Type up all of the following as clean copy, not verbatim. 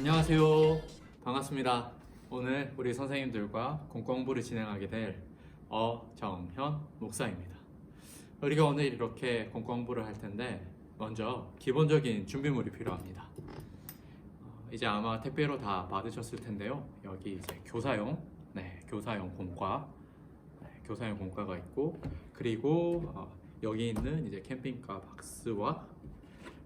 안녕하세요. 반갑습니다. 오늘 우리 선생님들과 공공부를 진행하게 될 어정현 목사입니다. 우리가 오늘 이렇게 공공부를 할 텐데 먼저 기본적인 준비물이 필요합니다. 이제 아마 택배로 다 받으셨을 텐데요. 여기 이제 교사용 공과, 교사용 공과가 있고, 그리고 여기 있는 이제 캠핑카 박스와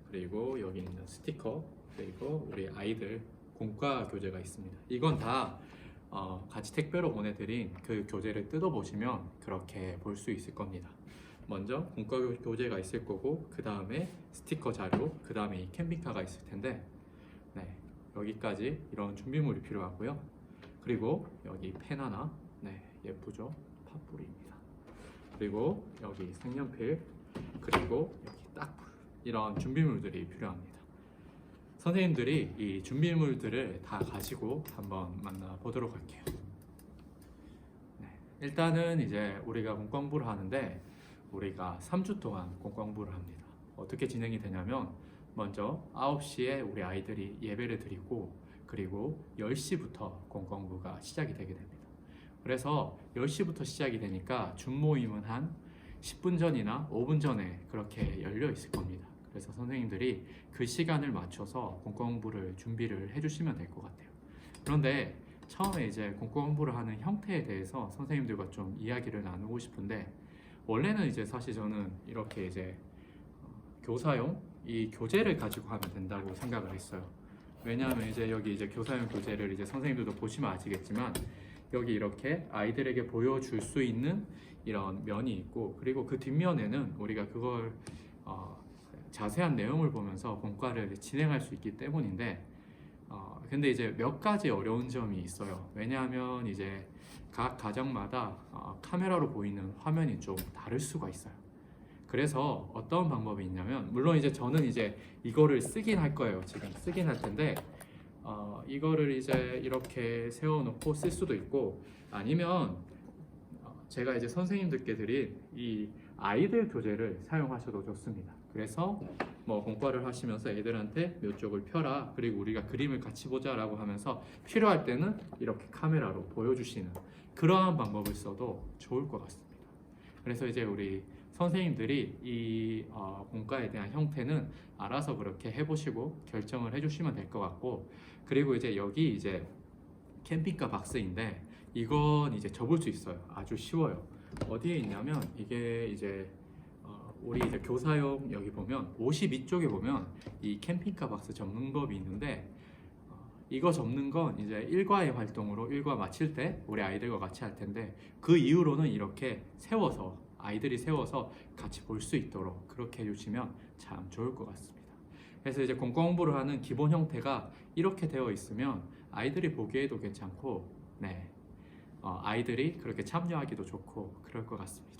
그리고 여기 있는 스티커, 그리고 우리 아이들 공과 교재가 있습니다. 이건 다 같이 택배로 보내드린 그 교재를 뜯어보시면 그렇게 볼 수 있을 겁니다. 먼저 공과 교재가 있을 거고, 그 다음에 스티커 자료, 그 다음에 이 캠핑카가 있을 텐데, 여기까지 이런 준비물이 필요하고요. 그리고 여기 펜 하나, 예쁘죠? 팥뿌리입니다. 그리고 여기 색연필, 그리고 여기 딱풀, 이런 준비물들이 필요합니다. 선생님들이 이 준비물들을 다 가지고 한번 만나보도록 할게요. 일단은 이제 우리가 공공부를 하는데 우리가 3주 동안 공공부를 합니다. 어떻게 진행이 되냐면 먼저 9시에 우리 아이들이 예배를 드리고, 그리고 10시부터 공공부가 시작이 되게 됩니다. 그래서 10시부터 시작이 되니까 준모임은 한 10분 전이나 5분 전에 그렇게 열려 있을 겁니다. 그래서 선생님들이 그 시간을 맞춰서 공공부를 준비를 해주시면 될 것 같아요. 그런데 처음에 이제 공공부를 하는 형태에 대해서 선생님들과 좀 이야기를 나누고 싶은데, 원래는 이제 사실 저는 이렇게 이제 교사용 이 교재를 가지고 하면 된다고 생각을 했어요. 왜냐하면 이제 여기 이제 교사용 교재를 이제 선생님들도 보시면 아시겠지만 여기 이렇게 아이들에게 보여줄 수 있는 이런 면이 있고, 그리고 그 뒷면에는 우리가 그걸 자세한 내용을 보면서 공과를 진행할 수 있기 때문인데, 근데 이제 몇 가지 어려운 점이 있어요. 왜냐하면 이제 각 가정마다 카메라로 보이는 화면이 좀 다를 수가 있어요. 그래서 어떤 방법이 있냐면, 물론 이제 저는 이제 이거를 쓰긴 할 거예요. 지금 쓰긴 할 텐데 이거를 이제 이렇게 세워놓고 쓸 수도 있고, 아니면 제가 이제 선생님들께 드린 이 아이들 교재를 사용하셔도 좋습니다. 그래서 뭐 공과를 하시면서 애들한테 몇 쪽을 펴라, 그리고 우리가 그림을 같이 보자 라고 하면서 필요할 때는 이렇게 카메라로 보여주시는 그러한 방법을 써도 좋을 것 같습니다. 그래서 이제 우리 선생님들이 이 공과에 대한 형태는 알아서 그렇게 해보시고 결정을 해주시면 될 것 같고, 그리고 이제 여기 이제 캠핑카 박스인데 이건 이제 접을 수 있어요. 아주 쉬워요. 어디에 있냐면 이게 이제 우리 이제 교사용, 여기 보면 52쪽에 보면 이 캠핑카 박스 접는 법이 있는데, 이거 접는 건 이제 일과의 활동으로 일과 마칠 때 우리 아이들과 같이 할 텐데, 그 이후로는 이렇게 세워서 아이들이 세워서 같이 볼 수 있도록 그렇게 해주시면 참 좋을 것 같습니다. 그래서 이제 공과공부를 하는 기본 형태가 이렇게 되어 있으면 아이들이 보기에도 괜찮고, 아이들이 그렇게 참여하기도 좋고 그럴 것 같습니다.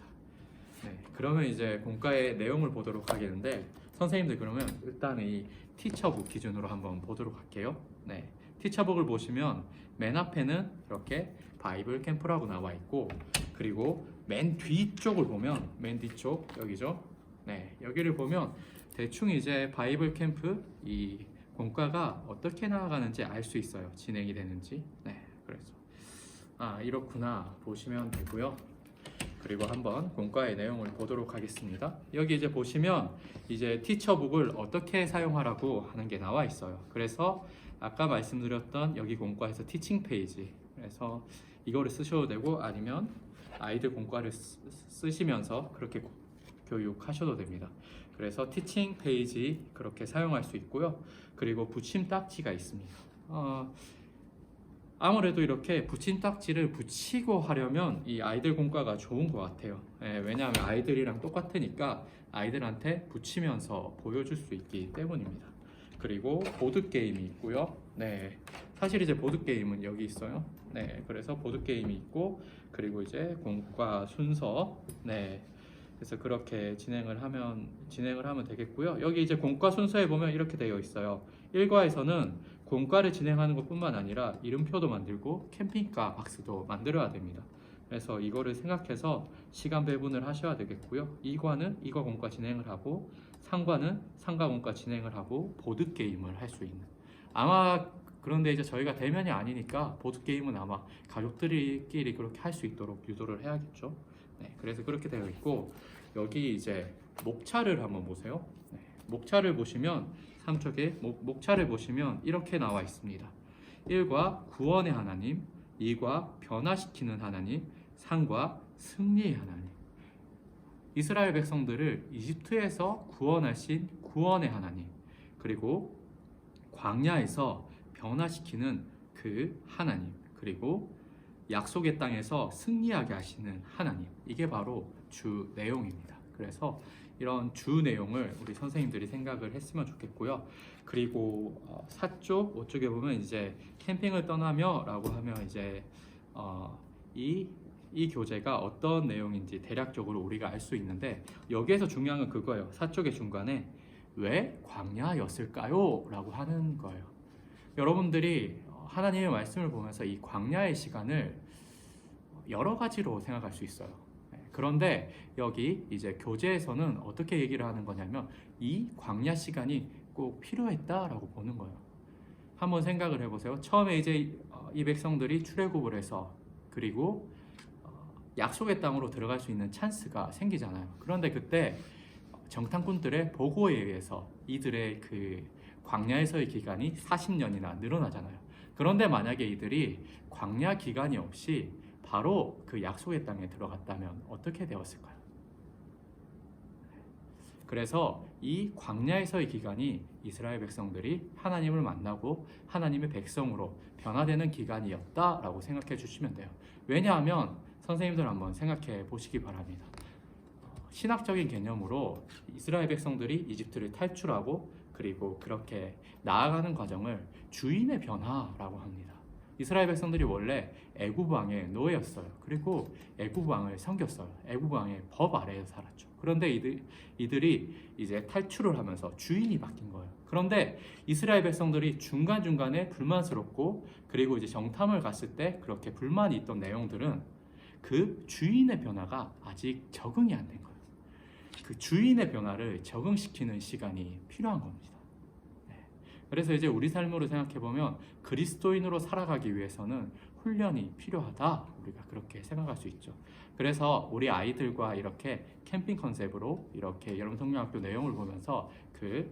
그러면 이제 공과의 내용을 보도록 하겠는데, 선생님들 그러면 일단 이 티처북 기준으로 한번 보도록 할게요. 티처북을 보시면 맨 앞에는 이렇게 바이블 캠프라고 나와 있고, 그리고 맨 뒤쪽을 보면, 맨 뒤쪽 여기죠. 여기를 보면 대충 이제 바이블 캠프 이 공과가 어떻게 나아가는지 알 수 있어요. 진행이 되는지. 그래서 이렇구나 보시면 되고요. 그리고 한번 공과의 내용을 보도록 하겠습니다. 여기 이제 보시면 이제 티처북을 어떻게 사용하라고 하는 게 나와 있어요. 그래서 아까 말씀드렸던 여기 공과에서 티칭 페이지, 그래서 이거를 쓰셔도 되고, 아니면 아이들 공과를 쓰시면서 그렇게 교육하셔도 됩니다. 그래서 티칭 페이지 그렇게 사용할 수 있고요. 그리고 붙임 딱지가 있습니다. 아무래도 이렇게 붙임 딱지를 붙이고 하려면 이 아이들 공과가 좋은 것 같아요. 왜냐하면 아이들이랑 똑같으니까 아이들한테 붙이면서 보여줄 수 있기 때문입니다. 그리고 보드게임이 있고요. 사실 이제 보드게임은 여기 있어요. 그래서 보드게임이 있고, 그리고 이제 공과 순서, 그래서 그렇게 진행을 하면 되겠고요. 여기 이제 공과 순서에 보면 이렇게 되어 있어요. 1과에서는 공과를 진행하는 것뿐만 아니라 이름표도 만들고 캠핑카 박스도 만들어야 됩니다. 그래서 이거를 생각해서 시간 배분을 하셔야 되겠고요. 2과는 2과 공과 진행을 하고, 3과는 3과 공과 진행을 하고 보드게임을 할 수 있는, 아마 그런데 이제 저희가 대면이 아니니까 보드 게임은 아마 가족들끼리 그렇게 할 수 있도록 유도를 해야겠죠. 네, 그래서 그렇게 되어 있고 여기 이제 목차를 한번 보세요. 네, 목차를 보시면 3쪽에 목차를 보시면 이렇게 나와 있습니다. 1과 구원의 하나님, 2과 변화시키는 하나님, 3과 승리의 하나님. 이스라엘 백성들을 이집트에서 구원하신 구원의 하나님, 그리고 광야에서 변화시키는 그 하나님, 그리고 약속의 땅에서 승리하게 하시는 하나님, 이게 바로 주 내용입니다. 그래서 이런 주 내용을 우리 선생님들이 생각을 했으면 좋겠고요. 그리고 4쪽, 5쪽에 보면 이제 캠핑을 떠나며 라고 하면 이제 이 교재가 어떤 내용인지 대략적으로 우리가 알 수 있는데 여기에서 중요한 건 그거예요. 4쪽의 중간에 왜 광야였을까요? 라고 하는 거예요. 여러분들이 하나님의 말씀을 보면서 이 광야의 시간을 여러 가지로 생각할 수 있어요. 그런데 여기 이제 교재에서는 어떻게 얘기를 하는 거냐면 이 광야 시간이 꼭 필요했다라고 보는 거예요. 한번 생각을 해보세요. 처음에 이제 이 백성들이 출애굽을 해서 그리고 약속의 땅으로 들어갈 수 있는 찬스가 생기잖아요. 그런데 그때 정탐꾼들의 보고에 의해서 이들의 그 광야에서의 기간이 40년이나 늘어나잖아요. 그런데 만약에 이들이 광야 기간이 없이 바로 그 약속의 땅에 들어갔다면 어떻게 되었을까요? 그래서 이 광야에서의 기간이 이스라엘 백성들이 하나님을 만나고 하나님의 백성으로 변화되는 기간이었다라고 생각해 주시면 돼요. 왜냐하면 선생님들 한번 생각해 보시기 바랍니다. 신학적인 개념으로 이스라엘 백성들이 이집트를 탈출하고 그리고 그렇게 나아가는 과정을 주인의 변화라고 합니다. 이스라엘 백성들이 원래 애굽 왕의 노예였어요. 그리고 애굽 왕을 섬겼어요. 애굽 왕의 법 아래에서 살았죠. 그런데 이들이 이제 탈출을 하면서 주인이 바뀐 거예요. 그런데 이스라엘 백성들이 중간중간에 불만스럽고 그리고 이제 정탐을 갔을 때 그렇게 불만이 있던 내용들은 그 주인의 변화가 아직 적응이 안 된 거예요. 그 주인의 변화를 적응시키는 시간이 필요한 겁니다. 그래서 이제 우리 삶으로 생각해 보면 그리스도인으로 살아가기 위해서는 훈련이 필요하다. 우리가 그렇게 생각할 수 있죠. 그래서 우리 아이들과 이렇게 캠핑 컨셉으로 이렇게 여러분 성령학교 내용을 보면서 그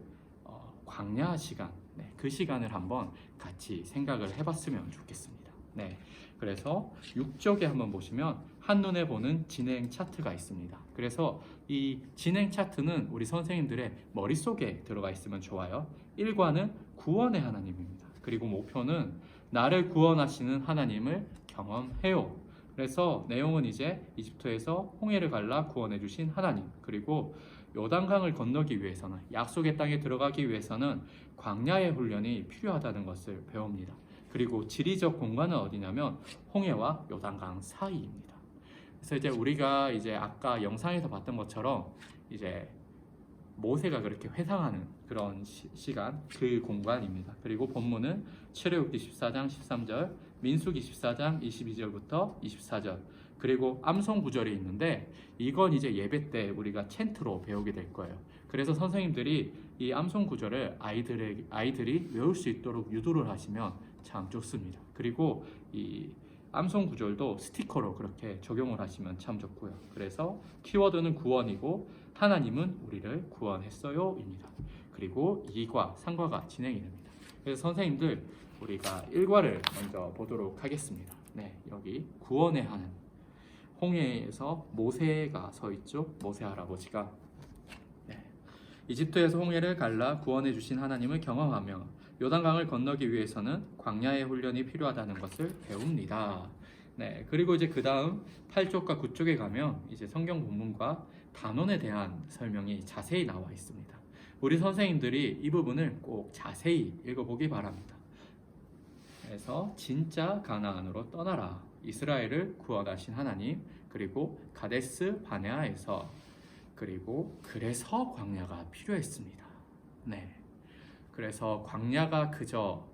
광야 시간, 그 시간을 한번 같이 생각을 해봤으면 좋겠습니다. 네, 그래서 6쪽에 한번 보시면 한눈에 보는 진행 차트가 있습니다. 그래서 이 진행 차트는 우리 선생님들의 머릿속에 들어가 있으면 좋아요. 1과는 구원의 하나님입니다. 그리고 목표는 나를 구원하시는 하나님을 경험해요. 그래서 내용은 이제 이집트에서 홍해를 갈라 구원해 주신 하나님, 그리고 요단강을 건너기 위해서는 약속의 땅에 들어가기 위해서는 광야의 훈련이 필요하다는 것을 배웁니다. 그리고 지리적 공간은 어디냐면 홍해와 요단강 사이입니다. 그래서 이제 우리가 이제 아까 영상에서 봤던 것처럼 이제 모세가 그렇게 회상하는 그런 시간, 그 공간입니다. 그리고 본문은 출애굽기 14장 13절, 민수기 14장 22절부터 24절, 그리고 암송 구절이 있는데 이건 이제 예배 때 우리가 챈트로 배우게 될 거예요. 그래서 선생님들이 이 암송 구절을 아이들이 외울 수 있도록 유도를 하시면 참 좋습니다. 그리고 이 암송 구절도 스티커로 그렇게 적용을 하시면 참 좋고요. 그래서 키워드는 구원이고 하나님은 우리를 구원했어요 입니다. 그리고 2과 3과가 진행이 됩니다. 그래서 선생님들 우리가 1과를 먼저 보도록 하겠습니다. 네, 여기 구원의 하나님, 홍해에서 모세가 서 있죠. 모세 할아버지가 이집트에서 홍해를 갈라 구원해 주신 하나님을 경험하며 요단강을 건너기 위해서는 광야의 훈련이 필요하다는 것을 배웁니다. 네, 그리고 이제 그 다음 8쪽과 9쪽에 가면 이제 성경 본문과 단원에 대한 설명이 자세히 나와 있습니다. 우리 선생님들이 이 부분을 꼭 자세히 읽어보기 바랍니다. 그래서 진짜 가나안으로 떠나라. 이스라엘을 구원하신 하나님, 그리고 가데스 바네아에서, 그리고 그래서 광야가 필요했습니다. 네, 그래서 광야가 그저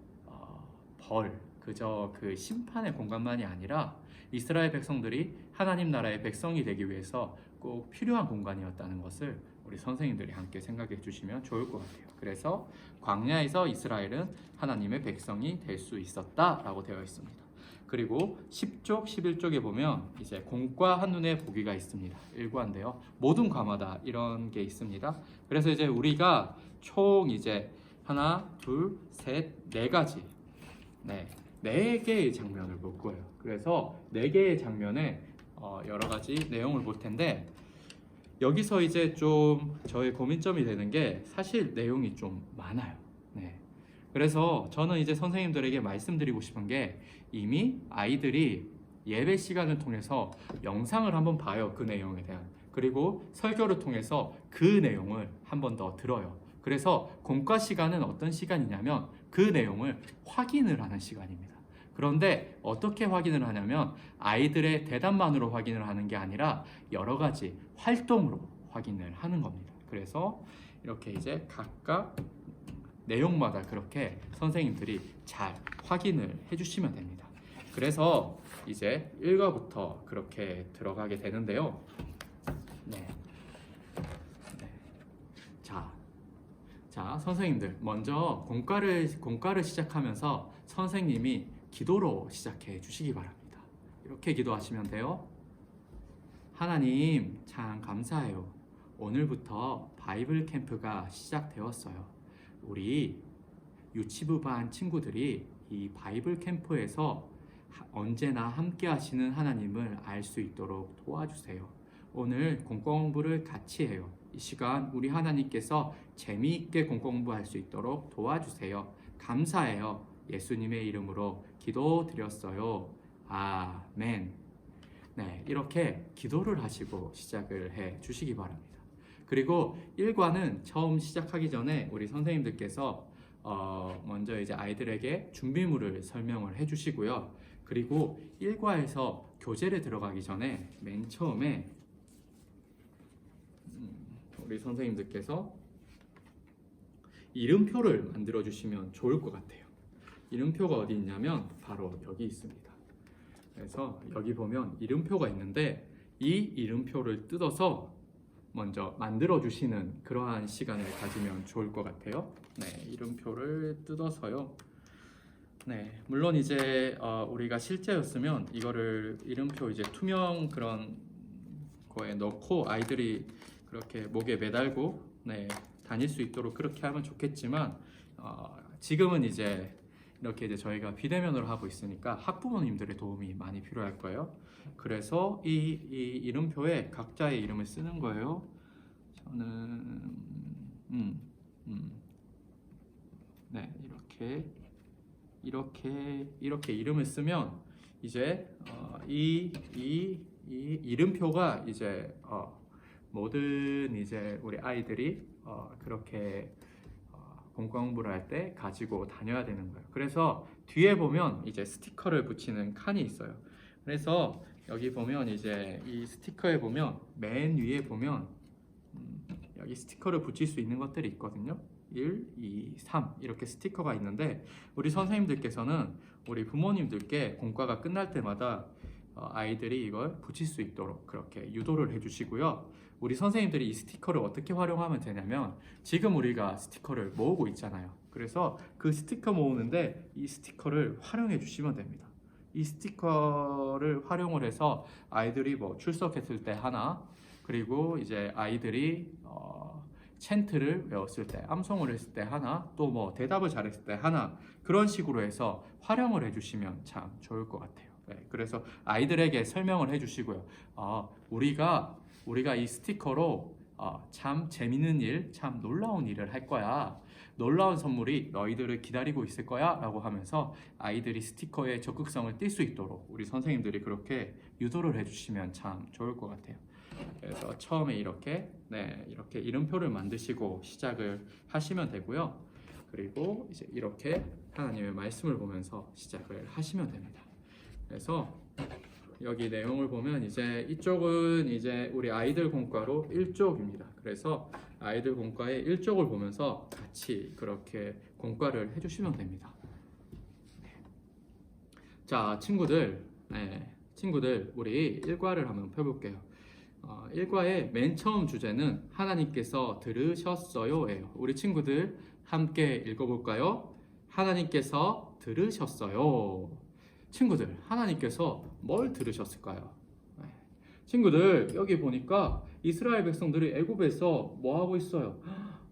그저 그 심판의 공간만이 아니라 이스라엘 백성들이 하나님 나라의 백성이 되기 위해서 꼭 필요한 공간이었다는 것을 우리 선생님들이 함께 생각해 주시면 좋을 것 같아요. 그래서 광야에서 이스라엘은 하나님의 백성이 될 수 있었다라고 되어 있습니다. 그리고 10쪽, 11쪽에 보면 이제 공과 한눈에 보기가 있습니다. 일과인데요. 모든 과마다 이런 게 있습니다. 그래서 이제 우리가 총 이제 하나, 둘, 셋, 네 가지, 네 개의 장면을 볼 거예요. 그래서 네 개의 장면에 여러 가지 내용을 볼 텐데 여기서 이제 좀 저의 고민점이 되는 게 사실 내용이 좀 많아요. 그래서 저는 이제 선생님들에게 말씀드리고 싶은 게 이미 아이들이 예배 시간을 통해서 영상을 한번 봐요. 그 내용에 대한. 그리고 설교를 통해서 그 내용을 한 번 더 들어요. 그래서 공과 시간은 어떤 시간이냐면 그 내용을 확인을 하는 시간입니다. 그런데 어떻게 확인을 하냐면 아이들의 대답만으로 확인을 하는 게 아니라 여러 가지 활동으로 확인을 하는 겁니다. 그래서 이렇게 이제 각각 내용마다 그렇게 선생님들이 잘 확인을 해주시면 됩니다. 그래서 이제 1과부터 그렇게 들어가게 되는데요. 자, 선생님들 먼저 공과를 시작하면서 선생님이 기도로 시작해 주시기 바랍니다. 이렇게 기도하시면 돼요. 하나님 참 감사해요. 오늘부터 바이블 캠프가 시작되었어요. 우리 유치부 반 친구들이 이 바이블 캠프에서 언제나 함께 하시는 하나님을 알 수 있도록 도와주세요. 오늘 공공부를 같이 해요. 이 시간 우리 하나님께서 재미있게 공공부할 수 있도록 도와주세요. 감사해요. 예수님의 이름으로 기도드렸어요. 아멘. 이렇게 기도를 하시고 시작을 해 주시기 바랍니다. 그리고 1과는 처음 시작하기 전에 우리 선생님들께서 먼저 이제 아이들에게 준비물을 설명을 해주시고요. 그리고 1과에서 교재를 들어가기 전에 맨 처음에 우리 선생님들께서 이름표를 만들어 주시면 좋을 것 같아요. 이름표가 어디 있냐면 바로 여기 있습니다. 그래서 여기 보면 이름표가 있는데 이 이름표를 뜯어서 먼저 만들어 주시는 그러한 시간을 가지면 좋을 것 같아요. 이름표를 뜯어서요. 물론 이제 우리가 실제였으면 이거를 이름표 이제 투명 그런 거에 넣고 아이들이 그렇게 목에 매달고 다닐 수 있도록 그렇게 하면 좋겠지만 지금은 이제 이렇게 이제 저희가 비대면으로 하고 있으니까 학부모님들의 도움이 많이 필요할 거예요. 그래서 이 이름표에 각자의 이름을 쓰는 거예요. 저는 이렇게 이름을 쓰면 이제 이 이름표가 이제 모든 이제 우리 아이들이 그렇게 공공부를 할 때 가지고 다녀야 되는 거예요. 그래서 뒤에 보면 이제 스티커를 붙이는 칸이 있어요. 그래서 여기 보면 이제 이 스티커에 보면 맨 위에 보면 여기 스티커를 붙일 수 있는 것들이 있거든요. 1, 2, 3 이렇게 스티커가 있는데 우리 선생님들께서는 우리 부모님들께 공과가 끝날 때마다 아이들이 이걸 붙일 수 있도록 그렇게 유도를 해주시고요. 우리 선생님들이 이 스티커를 어떻게 활용하면 되냐면 지금 우리가 스티커를 모으고 있잖아요. 그래서 그 스티커 모으는데 이 스티커를 활용해 주시면 됩니다. 이 스티커를 활용을 해서 아이들이 뭐 출석했을 때 하나, 그리고 이제 아이들이 챈트를 외웠을 때, 암송을 했을 때 하나, 또 뭐 대답을 잘했을 때 하나, 그런 식으로 해서 활용을 해주시면 참 좋을 것 같아요. 그래서 아이들에게 설명을 해주시고요. 우리가 이 스티커로 참 재밌는 일, 참 놀라운 일을 할 거야. 놀라운 선물이 너희들을 기다리고 있을 거야 라고 하면서 아이들이 스티커의 적극성을 띌 수 있도록 우리 선생님들이 그렇게 유도를 해주시면 참 좋을 것 같아요. 그래서 처음에 이렇게 이름표를 만드시고 시작을 하시면 되고요. 그리고 이제 이렇게 하나님의 말씀을 보면서 시작을 하시면 됩니다. 그래서 여기 내용을 보면 이제 이쪽은 이제 우리 아이들 공과로 1쪽입니다. 그래서 아이들 공과의 1쪽을 보면서 같이 그렇게 공과를 해주시면 됩니다. 자, 친구들 우리 1과를 한번 펴볼게요. 일과의 맨 처음 주제는 하나님께서 들으셨어요예요. 우리 친구들 함께 읽어볼까요? 하나님께서 들으셨어요. 친구들, 하나님께서 뭘 들으셨을까요? 네. 친구들, 여기 보니까 이스라엘 백성들이 애굽에서 뭐 하고 있어요?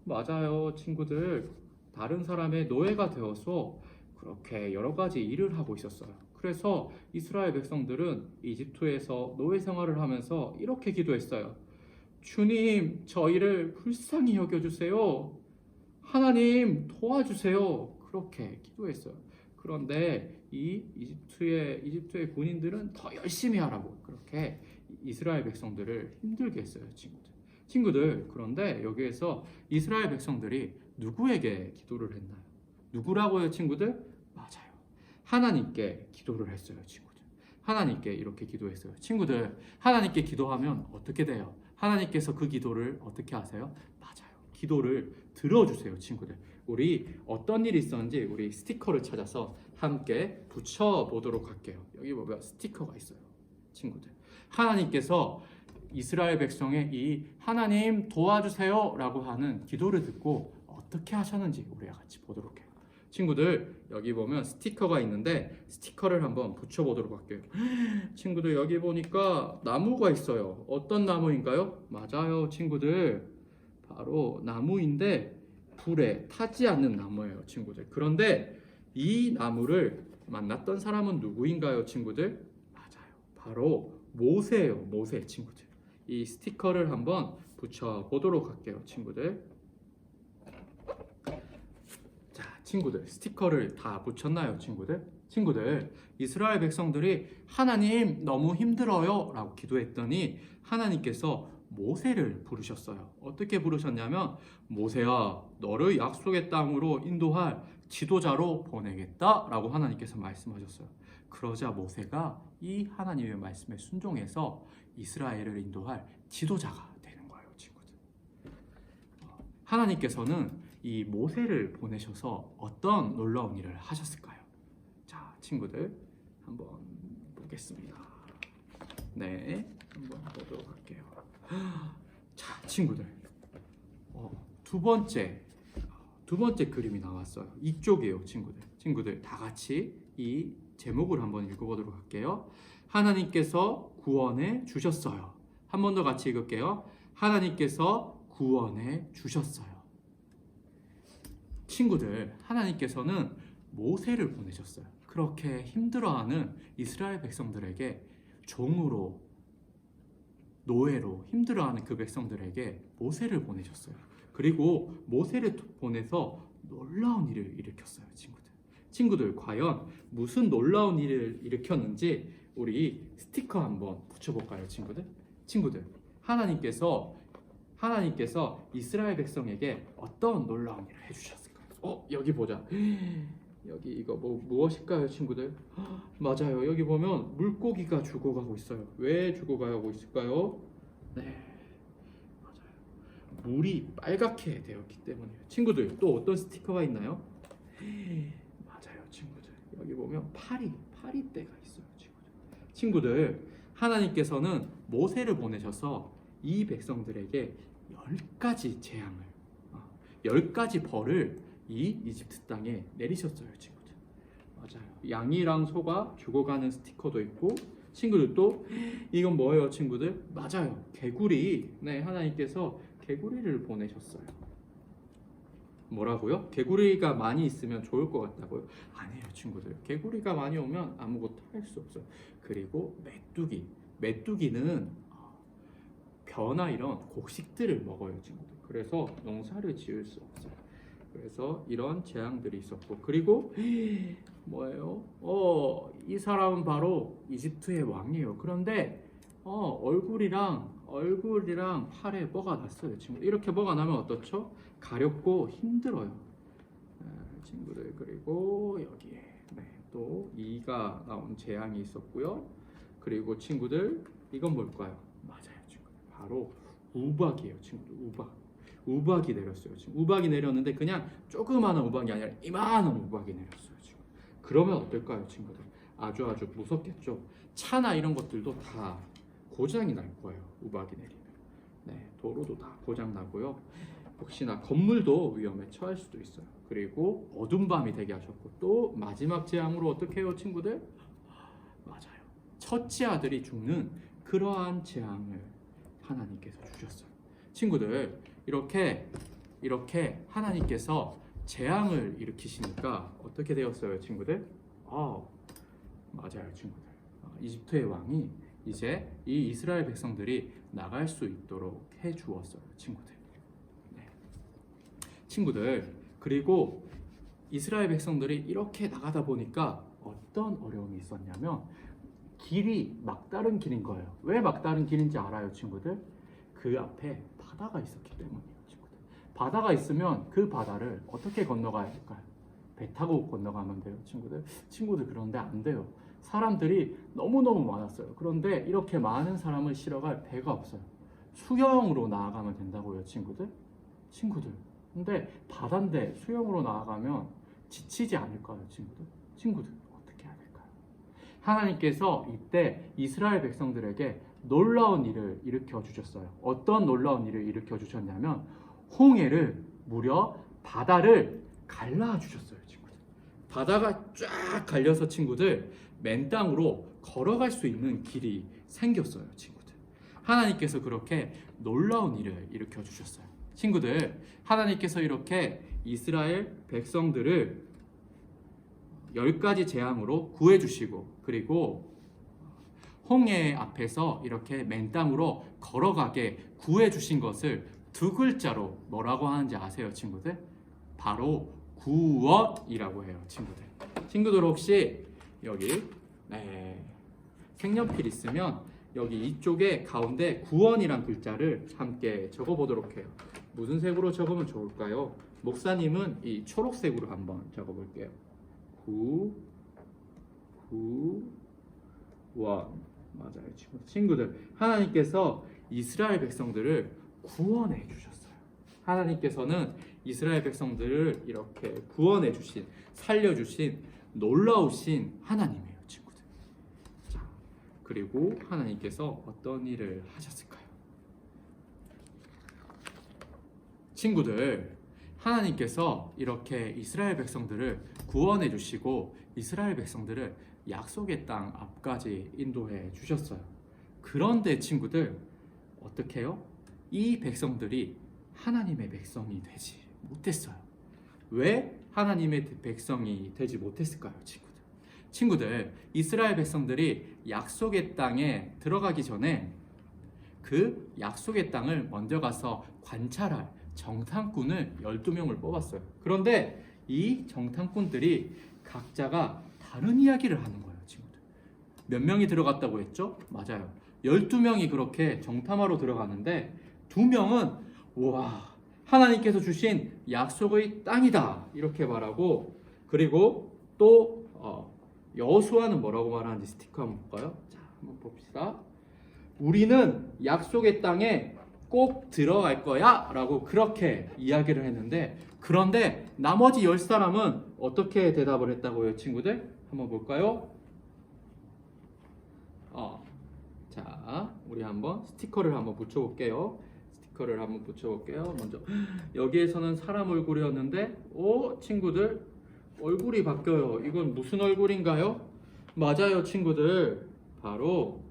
맞아요, 친구들. 다른 사람의 노예가 되어서 그렇게 여러 가지 일을 하고 있었어요. 그래서 이스라엘 백성들은 이집트에서 노예 생활을 하면서 이렇게 기도했어요. 주님, 저희를 불쌍히 여겨주세요. 하나님, 도와주세요. 그렇게 기도했어요. 그런데 이 이집트의 군인들은 더 열심히 하라고 그렇게 이스라엘 백성들을 힘들게 했어요, 친구들. 친구들, 그런데 여기에서 이스라엘 백성들이 누구에게 기도를 했나요? 누구라고요, 친구들? 맞아요. 하나님께 기도를 했어요, 친구들. 하나님께 이렇게 기도했어요. 친구들, 하나님께 기도하면 어떻게 돼요? 하나님께서 그 기도를 어떻게 하세요? 맞아요. 기도를 들어주세요, 친구들. 우리 어떤 일이 있었는지 우리 스티커를 찾아서 함께 붙여보도록 할게요. 여기 보면 스티커가 있어요, 친구들. 하나님께서 이스라엘 백성의 이 하나님 도와주세요 라고 하는 기도를 듣고 어떻게 하셨는지 우리가 같이 보도록 해요. 친구들, 여기 보면 스티커가 있는데 스티커를 한번 붙여보도록 할게요. 친구들, 여기 보니까 나무가 있어요. 어떤 나무인가요? 맞아요, 친구들. 바로 나무인데 불에 타지 않는 나무예요, 친구들. 그런데 이 나무를 만났던 사람은 누구인가요, 친구들? 맞아요. 바로 모세예요, 모세, 친구들. 이 스티커를 한번 붙여보도록 할게요, 친구들. 자, 친구들, 스티커를 다 붙였나요, 친구들? 친구들, 이스라엘 백성들이 하나님 너무 힘들어요 라고 기도했더니 하나님께서 모세를 부르셨어요. 어떻게 부르셨냐면, 모세야, 너를 약속의 땅으로 인도할 지도자로 보내겠다 라고 하나님께서 말씀하셨어요. 그러자 모세가 이 하나님의 말씀에 순종해서 이스라엘을 인도할 지도자가 되는 거예요, 친구들. 하나님께서는 이 모세를 보내셔서 어떤 놀라운 일을 하셨을까요? 자, 친구들, 한번 보겠습니다. 네, 한번 보도록 할게요. 자, 친구들, 두 번째 그림이 나왔어요. 이쪽이에요, 친구들. 친구들, 다 같이 이 제목을 한번 읽어보도록 할게요. 하나님께서 구원해 주셨어요. 한 번 더 같이 읽을게요. 하나님께서 구원해 주셨어요. 친구들, 하나님께서는 모세를 보내셨어요. 그렇게 힘들어하는 이스라엘 백성들에게 종으로, 노예로 힘들어하는 그 백성들에게 모세를 보내셨어요. 그리고 모세를 보내서 놀라운 일을 일으켰어요, 친구들, 과연 무슨 놀라운 일을 일으켰는지 우리 스티커 한번 붙여볼까요, 친구들, 하나님께서 이스라엘 백성에게 어떤 놀라운 일을 해주셨을까요? 여기 보자. 여기 이거 무엇일까요, 친구들? 맞아요. 여기 보면 물고기가 죽어가고 있어요. 왜 죽어가고 있을까요? 네, 맞아요. 물이 빨갛게 되었기 때문이에요. 친구들, 또 어떤 스티커가 있나요? 맞아요, 친구들. 여기 보면 파리떼가 있어요, 친구들. 하나님께서는 모세를 보내셔서 이 백성들에게 10가지 재앙을, 10가지 벌을 이 이집트 땅에 내리셨어요, 친구들. 맞아요. 양이랑 소가 죽어가는 스티커도 있고, 친구들, 또 이건 뭐예요, 친구들? 맞아요, 개구리. 네, 하나님께서 개구리를 보내셨어요. 뭐라고요? 개구리가 많이 있으면 좋을 것 같다고요? 아니에요, 친구들. 개구리가 많이 오면 아무것도 할 수 없어요. 그리고 메뚜기는 벼나 이런 곡식들을 먹어요, 친구들. 그래서 농사를 지을 수 없어요. 그래서 이런 재앙들이 있었고, 그리고 뭐예요? 이 사람은 바로 이집트의 왕이에요. 그런데 얼굴이랑 팔에 뭐가 났어요, 친구들. 이렇게 뭐가 나면 어떻죠? 가렵고 힘들어요, 친구들. 그리고 여기에 또 이가 나온 재앙이 있었고요. 그리고 친구들, 이건 뭘까요? 맞아요, 친구들. 바로 우박이에요, 친구들. 우박이 내렸어요. 지금 우박이 내렸는데 그냥 조그마한 우박이 아니라 이만한 우박이 내렸어요, 지금. 그러면 어떨까요, 친구들? 아주 무섭겠죠. 차나 이런 것들도 다 고장이 날 거예요. 우박이 내리면. 네, 도로도 다 고장 나고요. 혹시나 건물도 위험에 처할 수도 있어요. 그리고 어두운 밤이 되게 하셨고, 또 마지막 재앙으로 어떻게 해요, 친구들? 맞아요. 첫째 아들이 죽는 그러한 재앙을 하나님께서 주셨어요. 친구들, 이렇게 하나님께서 재앙을 일으키시니까 어떻게 되었어요, 친구들? 맞아요, 친구들. 이집트의 왕이 이제 이 이스라엘 백성들이 나갈 수 있도록 해 주었어요, 친구들. 네. 친구들, 그리고 이스라엘 백성들이 이렇게 나가다 보니까 어떤 어려움이 있었냐면 길이 막다른 길인 거예요. 왜 막다른 길인지 알아요, 친구들? 그 앞에 바다가 있었기 때문이에요, 친구들. 바다가 있으면 그 바다를 어떻게 건너가야 될까요? 배 타고 건너가면 돼요, 친구들. 친구들, 그런데 안 돼요. 사람들이 너무너무 많았어요. 그런데 이렇게 많은 사람을 실어갈 배가 없어요. 수영으로 나아가면 된다고요, 친구들. 근데 바다인데 수영으로 나아가면 지치지 않을까요, 친구들? 친구들, 어떻게 해야 될까요? 하나님께서 이때 이스라엘 백성들에게 놀라운 일을 일으켜 주셨어요. 어떤 놀라운 일을 일으켜 주셨냐면 홍해를, 무려 바다를 갈라 주셨어요, 친구들. 바다가 쫙 갈려서 친구들, 맨 땅으로 걸어갈 수 있는 길이 생겼어요, 친구들. 하나님께서 그렇게 놀라운 일을 일으켜 주셨어요. 친구들, 하나님께서 이렇게 이스라엘 백성들을 10가지 재앙으로 구해주시고, 그리고 홍해 앞에서 이렇게 맨 땅으로 걸어가게 구해주신 것을 두 글자로 뭐라고 하는지 아세요, 친구들? 바로 구원이라고 해요, 친구들. 친구들, 혹시 여기 색연필 있으면 여기 이쪽에 가운데 구원이란 글자를 함께 적어보도록 해요. 무슨 색으로 적으면 좋을까요? 목사님은 이 초록색으로 한번 적어볼게요. 구원. 맞아요, 친구들. 하나님께서 이스라엘 백성들을 구원해 주셨어요. 하나님께서는 이스라엘 백성들을 이렇게 구원해 주신, 살려 주신 놀라우신 하나님이에요, 친구들. 자, 그리고 하나님께서 어떤 일을 하셨을까요? 친구들, 하나님께서 이렇게 이스라엘 백성들을 구원해 주시고 이스라엘 백성들을 약속의 땅 앞까지 인도해 주셨어요. 그런데 친구들, 어떻게 해요? 이 백성들이 하나님의 백성이 되지 못했어요. 왜 하나님의 백성이 되지 못했을까요, 친구들? 친구들, 이스라엘 백성들이 약속의 땅에 들어가기 전에 그 약속의 땅을 먼저 가서 관찰할 정탐꾼을 12명을 뽑았어요. 그런데 이 정탐꾼들이 각자가 다른 이야기를 하는 거예요, 친구들. 몇 명이 들어갔다고 했죠? 맞아요. 12명이 그렇게 정탐하러 들어가는데 2명은 와, 하나님께서 주신 약속의 땅이다 이렇게 말하고, 그리고 또 여호수아는 뭐라고 말하는지 스티커 한번 볼까요? 자, 한번 봅시다. 우리는 약속의 땅에 꼭 들어갈 거야 라고 그렇게 이야기를 했는데, 그런데 나머지 10사람은 어떻게 대답을 했다고요, 친구들? 한번 볼까요? 자, 우리 한번 스티커를 한번 붙여볼게요. 먼저 여기에서는 사람 얼굴이었는데, 친구들, 얼굴이 바뀌어요. 이건 무슨 얼굴인가요? 맞아요, 친구들. 바로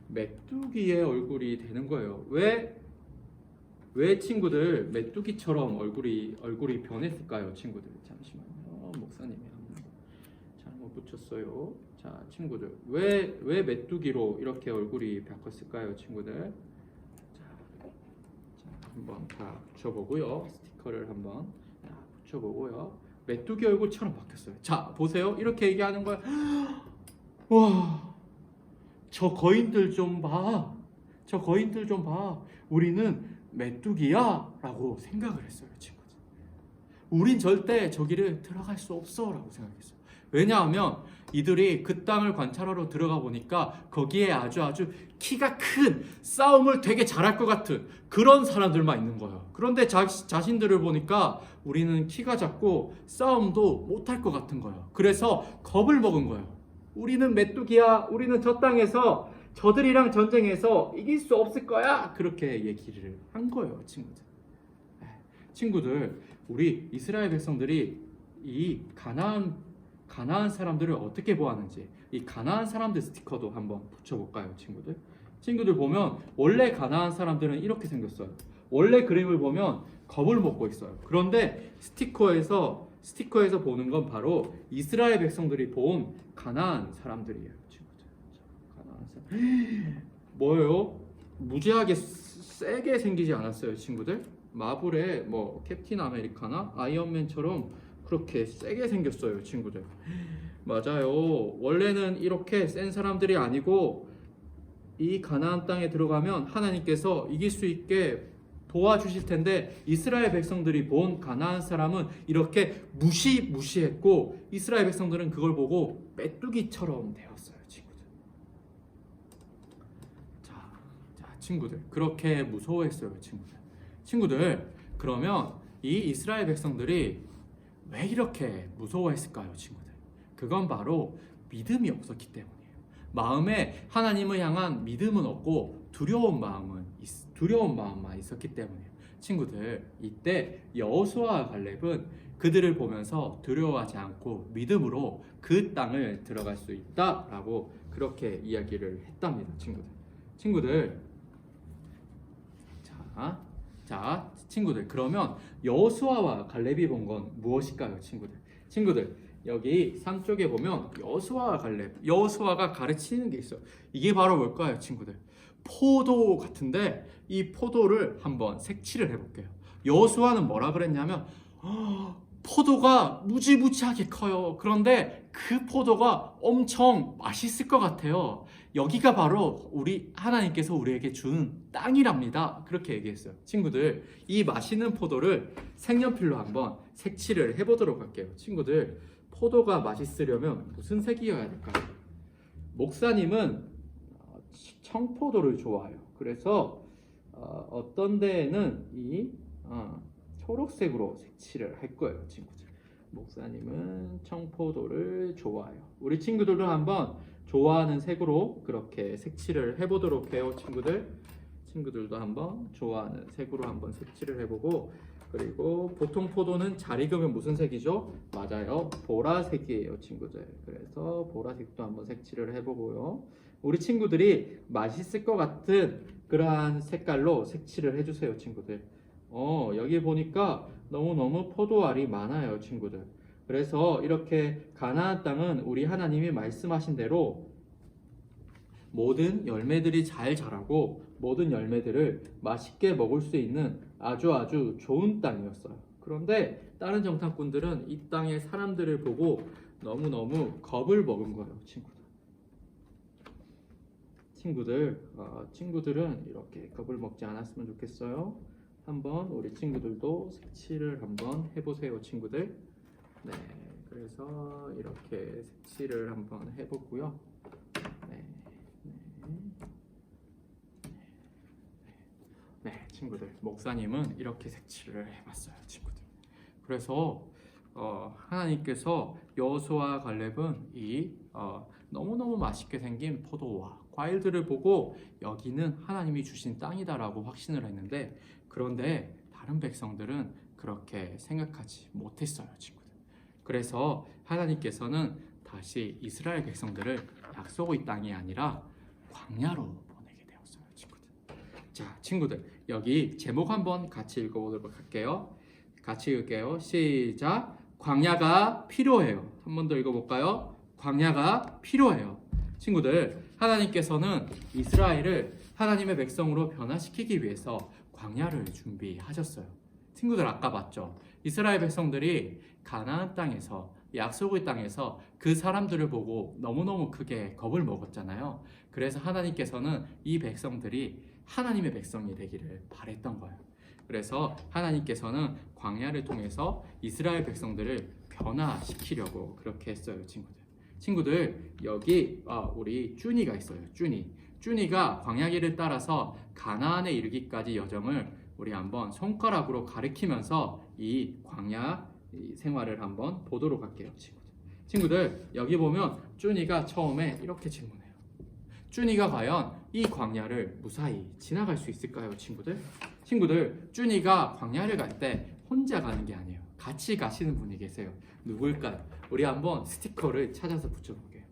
메뚜기의 얼굴이 되는 거예요. 왜 친구들 메뚜기처럼 얼굴이 변했을까요, 친구들? 잠시만요. 목사님이 잘못 붙였어요. 자, 친구들, 왜 메뚜기로 이렇게 얼굴이 바뀌었을까요, 친구들? 자, 한번 다 붙여보고요. 스티커를 한번 붙여보고요. 메뚜기 얼굴처럼 바뀌었어요. 자, 보세요. 이렇게 얘기하는 거야. 와, 저 거인들 좀 봐. 우리는 메뚜기야 라고 생각을 했어요, 친구들. 우린 절대 저기를 들어갈 수 없어 라고 생각했어요. 왜냐하면 이들이 그 땅을 관찰하러 들어가 보니까 거기에 아주 키가 큰, 싸움을 되게 잘할 것 같은 그런 사람들만 있는 거예요. 그런데 자신들을 보니까 우리는 키가 작고 싸움도 못할 것 같은 거예요. 그래서 겁을 먹은 거예요. 우리는 메뚜기야. 우리는 저 땅에서 저들이랑 전쟁해서 이길 수 없을 거야. 그렇게 얘기를 한 거예요, 친구들. 친구들, 우리 이스라엘 백성들이 이 가나안 사람들을 어떻게 보았는지 이 가나안 사람들 스티커도 한번 붙여볼까요, 친구들? 친구들 보면 원래 가나안 사람들은 이렇게 생겼어요. 원래 그림을 보면 겁을 먹고 있어요. 그런데 스티커에서 보는 건 바로 이스라엘 백성들이 본 가나안 사람들이에요, 친구들. 가나안 사람. 뭐예요? 무지하게 세게 생기지 않았어요, 친구들? 마블의 뭐 캡틴 아메리카나 아이언맨처럼 그렇게 세게 생겼어요, 친구들. 맞아요. 원래는 이렇게 센 사람들이 아니고 이 가나안 땅에 들어가면 하나님께서 이길 수 있게 도와주실 텐데 이스라엘 백성들이 본 가나안 사람은 이렇게 무시했고 이스라엘 백성들은 그걸 보고 메뚜기처럼 되었어요, 친구들. 자, 친구들, 그렇게 무서워했어요, 친구들. 그러면 이 이스라엘 백성들이 왜 이렇게 무서워했을까요, 친구들? 그건 바로 믿음이 없었기 때문이에요. 마음에 하나님을 향한 믿음은 없고 두려운 마음만 있었기 때문이에요. 친구들, 이때 여호수아와 갈렙은 그들을 보면서 두려워하지 않고 믿음으로 그 땅을 들어갈 수 있다라고 그렇게 이야기를 했답니다, 친구들. 친구들, 그러면 여호수아와 갈렙이 본 건 무엇일까요, 친구들? 여기 상쪽에 보면 여호수아와 갈렙, 여호수아가 가르치는 게 있어요. 이게 바로 뭘까요, 친구들? 포도 같은데 이 포도를 한번 색칠을 해볼게요. 여호수아는 뭐라 그랬냐면 포도가 무지무지하게 커요. 그런데 그 포도가 엄청 맛있을 것 같아요. 여기가 바로 우리 하나님께서 우리에게 주는 땅이랍니다. 그렇게 얘기했어요. 친구들, 이 맛있는 포도를 색연필로 한번 색칠을 해보도록 할게요. 친구들, 포도가 맛있으려면 무슨 색이어야 될까요? 목사님은 청포도를 좋아해요. 그래서 어떤 데에는 이 초록색으로 색칠을 할 거예요, 친구들. 목사님은 청포도를 좋아해요. 우리 친구들도 한번 좋아하는 색으로 그렇게 색칠을 해보도록 해요, 친구들도 한번 좋아하는 색으로 한번 색칠을 해보고, 그리고 보통 포도는 잘 익으면 무슨 색이죠? 맞아요, 보라색이에요, 친구들. 그래서 보라색도 한번 색칠을 해보고요. 우리 친구들이 맛있을 것 같은 그러한 색깔로 색칠을 해주세요, 친구들. 여기 보니까 너무너무 포도알이 많아요, 친구들. 그래서 이렇게 가나안 땅은 우리 하나님이 말씀하신 대로 모든 열매들이 잘 자라고 모든 열매들을 맛있게 먹을 수 있는 아주 좋은 땅이었어요. 그런데 다른 정탐꾼들은 이 땅의 사람들을 보고 너무너무 겁을 먹은 거예요, 친구들은 이렇게 겁을 먹지 않았으면 좋겠어요. 한번 우리 친구들도 색칠을 한번 해보세요, 친구들. 네, 그래서 이렇게 색칠을 한번 해보고요. 네, 친구들, 목사님은 이렇게 색칠을 해봤어요, 친구들. 그래서 하나님께서 여호수아와 갈렙은 이 너무너무 맛있게 생긴 포도와 과일들을 보고 여기는 하나님이 주신 땅이다라고 확신을 했는데, 그런데 다른 백성들은 그렇게 생각하지 못했어요, 친구들. 그래서 하나님께서는 다시 이스라엘 백성들을 약속의 땅이 아니라 광야로 보내게 되었어요, 친구들. 자, 친구들, 여기 제목 한번 같이 읽어보도록 할게요. 같이 읽을게요. 시작. 광야가 필요해요. 한 번 더 읽어볼까요? 광야가 필요해요. 친구들, 하나님께서는 이스라엘을 하나님의 백성으로 변화시키기 위해서 광야를 준비하셨어요. 친구들, 아까 봤죠? 이스라엘 백성들이 가나안 땅에서, 약속의 땅에서 그 사람들을 보고 너무너무 크게 겁을 먹었잖아요. 그래서 하나님께서는 이 백성들이 하나님의 백성이 되기를 바랬던 거예요. 그래서 하나님께서는 광야를 통해서 이스라엘 백성들을 변화시키려고 그렇게 했어요, 친구들, 여기 우리 쭈니가 있어요. 쭈니가 광야길을 따라서 가나안에 이르기까지 여정을 우리 한번 손가락으로 가리키면서 이 광야 생활을 한번 보도록 할게요, 친구들. 여기 보면 쭈니가 처음에 이렇게 질문해요. 쭈니가 과연 이 광야를 무사히 지나갈 수 있을까요, 친구들? 친구들, 쭈니가 광야를 갈 때 혼자 가는 게 아니에요. 같이 가시는 분이 계세요. 누굴까요? 우리 한번 스티커를 찾아서 붙여볼게요.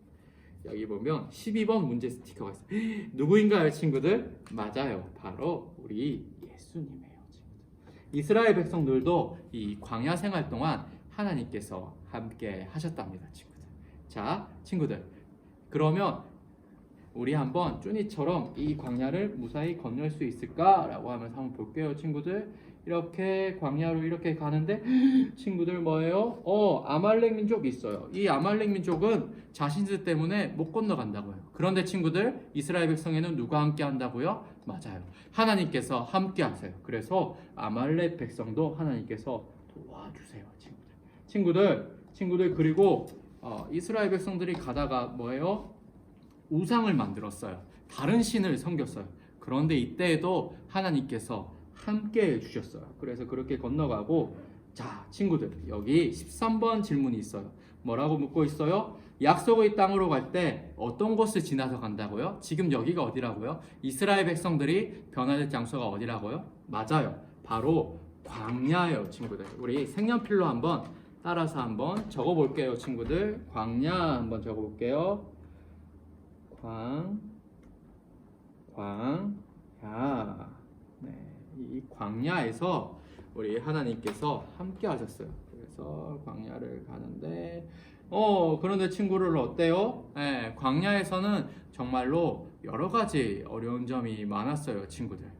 여기 보면 12번 문제 스티커가 있어요. 누구인가요, 친구들? 맞아요. 바로 우리 예수님이에요, 친구들. 이스라엘 백성들도 이 광야 생활 동안 하나님께서 함께 하셨답니다, 친구들. 자, 친구들. 그러면 우리 한번 쭈니처럼 이 광야를 무사히 건널 수 있을까라고 하면서 한번 볼게요, 친구들. 이렇게 광야로 이렇게 가는데 친구들 뭐예요? 아말렉 민족이 있어요. 이 아말렉 민족은 자신들 때문에 못 건너간다고요. 그런데 친구들, 이스라엘 백성에는 누가 함께 한다고요? 맞아요. 하나님께서 함께 하세요. 그래서 아말렉 백성도 하나님께서 도와주세요, 친구들. 그리고 이스라엘 백성들이 가다가 뭐예요? 우상을 만들었어요. 다른 신을 섬겼어요. 그런데 이때에도 하나님께서 함께 해주셨어요. 그래서 그렇게 건너가고, 자, 친구들, 여기 13번 질문이 있어요. 뭐라고 묻고 있어요? 약속의 땅으로 갈 때 어떤 곳을 지나서 간다고요? 지금 여기가 어디라고요? 이스라엘 백성들이 변화될 장소가 어디라고요? 맞아요. 바로 광야예요, 친구들. 우리 색연필로 한번 따라서 한번 적어볼게요, 친구들. 광야 한번 적어볼게요. 광야. 네, 이 광야에서 우리 하나님께서 함께 하셨어요. 그래서 광야를 가는데, 그런데 친구들 어때요? 네, 광야에서는 정말로 여러 가지 어려운 점이 많았어요, 친구들.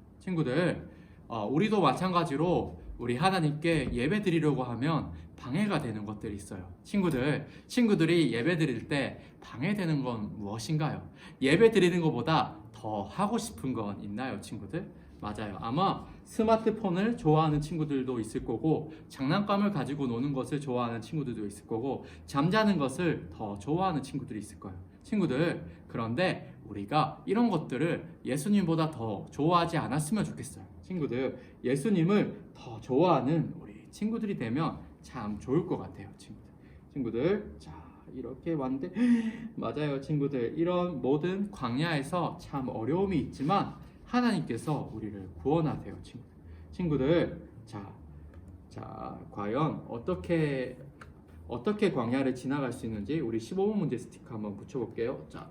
우리도 마찬가지로 우리 하나님께 예배 드리려고 하면 방해가 되는 것들이 있어요. 친구들이 예배 드릴 때 방해되는 건 무엇인가요? 예배 드리는 것보다 더 하고 싶은 건 있나요, 친구들? 맞아요. 아마 스마트폰을 좋아하는 친구들도 있을 거고, 장난감을 가지고 노는 것을 좋아하는 친구들도 있을 거고, 잠자는 것을 더 좋아하는 친구들이 있을 거예요. 친구들, 그런데 우리가 이런 것들을 예수님보다 더 좋아하지 않았으면 좋겠어요. 친구들, 예수님을 더 좋아하는 우리 친구들이 되면 참 좋을 것 같아요, 친구들. 자, 이렇게 왔는데 맞아요, 친구들. 이런 모든 광야에서 참 어려움이 있지만 하나님께서 우리를 구원하세요, 친구들. 자, 과연 어떻게 광야를 지나갈 수 있는지 우리 15번 문제 스티커 한번 붙여볼게요. 자,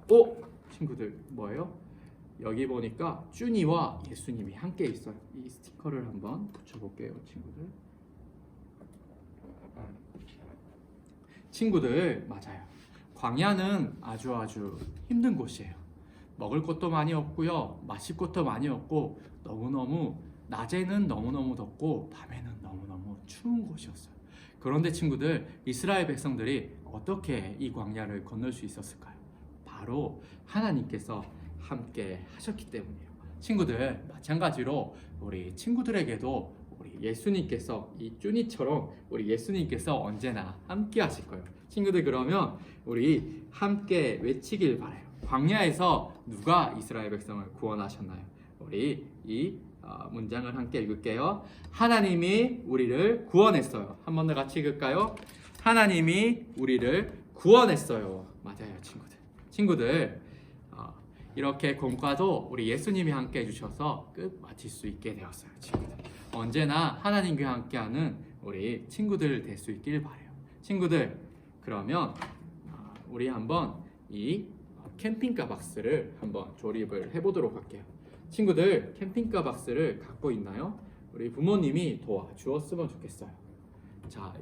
친구들 뭐예요? 여기 보니까 쭈니와 예수님이 함께 있어요. 이 스티커를 한번 붙여볼게요, 친구들. 맞아요. 광야는 아주 힘든 곳이에요. 먹을 것도 많이 없고요, 마실 것도 많이 없고, 낮에는 너무너무 덥고 밤에는 너무너무 추운 곳이었어요. 그런데 친구들, 이스라엘 백성들이 어떻게 이 광야를 건널 수 있었을까요? 바로 하나님께서 함께 하셨기 때문이에요. 친구들, 마찬가지로 우리 친구들에게도 우리 예수님께서, 이 쭈니처럼 우리 예수님께서 언제나 함께 하실 거예요. 친구들, 그러면 우리 함께 외치길 바라요. 광야에서 누가 이스라엘 백성을 구원하셨나요? 우리 이 문장을 함께 읽을게요. 하나님이 우리를 구원했어요. 한 번 더 같이 읽을까요? 하나님이 우리를 구원했어요. 맞아요, 친구들. 이렇게 공과도 우리 예수님이 함께 해주셔서 끝 마칠 수 있게 되었어요, 친구들. 언제나 하나님과 함께하는 우리 친구들 될 수 있길 바라요. 친구들, 그러면 우리 한번 이 캠핑카 박스를 한번 조립을 해보도록 할게요. 친구들, 캠핑카 박스를 갖고 있나요? 우리 부모님이 도와주었으면 좋겠어요. 자,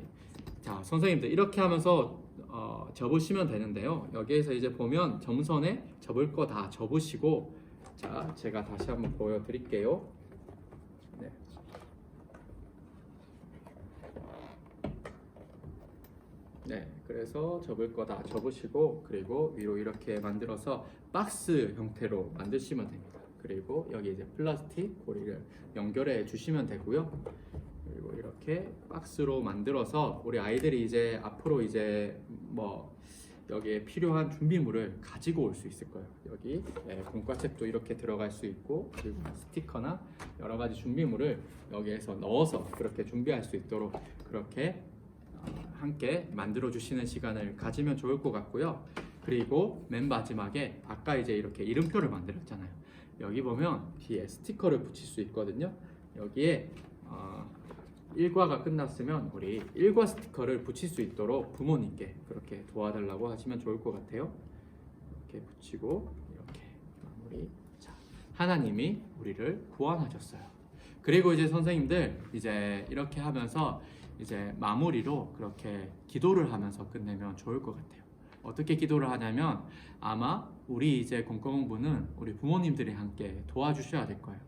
선생님들 이렇게 하면서 접으시면 되는데요. 여기에서 이제 보면 점선에 접을 거 다 접으시고, 자, 제가 다시 한번 보여드릴게요. 네, 그래서 접을 거 다 접으시고, 그리고 위로 이렇게 만들어서 박스 형태로 만드시면 됩니다. 그리고 여기 이제 플라스틱 고리를 연결해 주시면 되고요. 그리고 이렇게 박스로 만들어서 우리 아이들이 이제 앞으로 이제 여기에 필요한 준비물을 가지고 올 수 있을 거예요. 여기 공과책도 이렇게 들어갈 수 있고, 그리고 스티커나 여러 가지 준비물을 여기에서 넣어서 그렇게 준비할 수 있도록 그렇게 함께 만들어 주시는 시간을 가지면 좋을 것 같고요. 그리고 맨 마지막에 아까 이제 이렇게 이름표를 만들었잖아요. 여기 보면 뒤에 스티커를 붙일 수 있거든요. 여기에 일과가 끝났으면 우리 일과 스티커를 붙일 수 있도록 부모님께 그렇게 도와달라고 하시면 좋을 것 같아요. 이렇게 붙이고 이렇게 마무리. 자, 하나님이 우리를 구원하셨어요. 그리고 이제 선생님들 이제 이렇게 하면서 이제 마무리로 그렇게 기도를 하면서 끝내면 좋을 것 같아요. 어떻게 기도를 하냐면 아마 우리 이제 공과공부는 우리 부모님들이 함께 도와주셔야 될 거예요.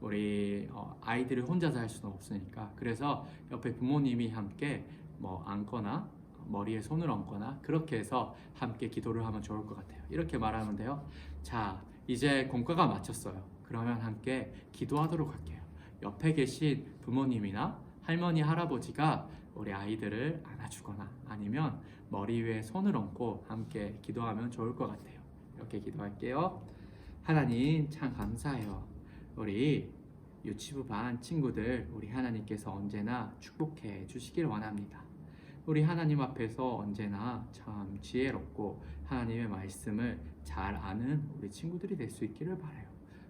우리 아이들이 혼자서 할 수는 없으니까. 그래서 옆에 부모님이 함께 뭐 앉거나 머리에 손을 얹거나 그렇게 해서 함께 기도를 하면 좋을 것 같아요. 이렇게 말하면 돼요. 자, 이제 공과가 마쳤어요. 그러면 함께 기도하도록 할게요. 옆에 계신 부모님이나 할머니, 할아버지가 우리 아이들을 안아주거나 아니면 머리 위에 손을 얹고 함께 기도하면 좋을 것 같아요. 이렇게 기도할게요. 하나님 참 감사해요. 우리 유치부 반 친구들 우리 하나님께서 언제나 축복해 주시길 원합니다. 우리 하나님 앞에서 언제나 참 지혜롭고 하나님의 말씀을 잘 아는 우리 친구들이 될 수 있기를 바라요.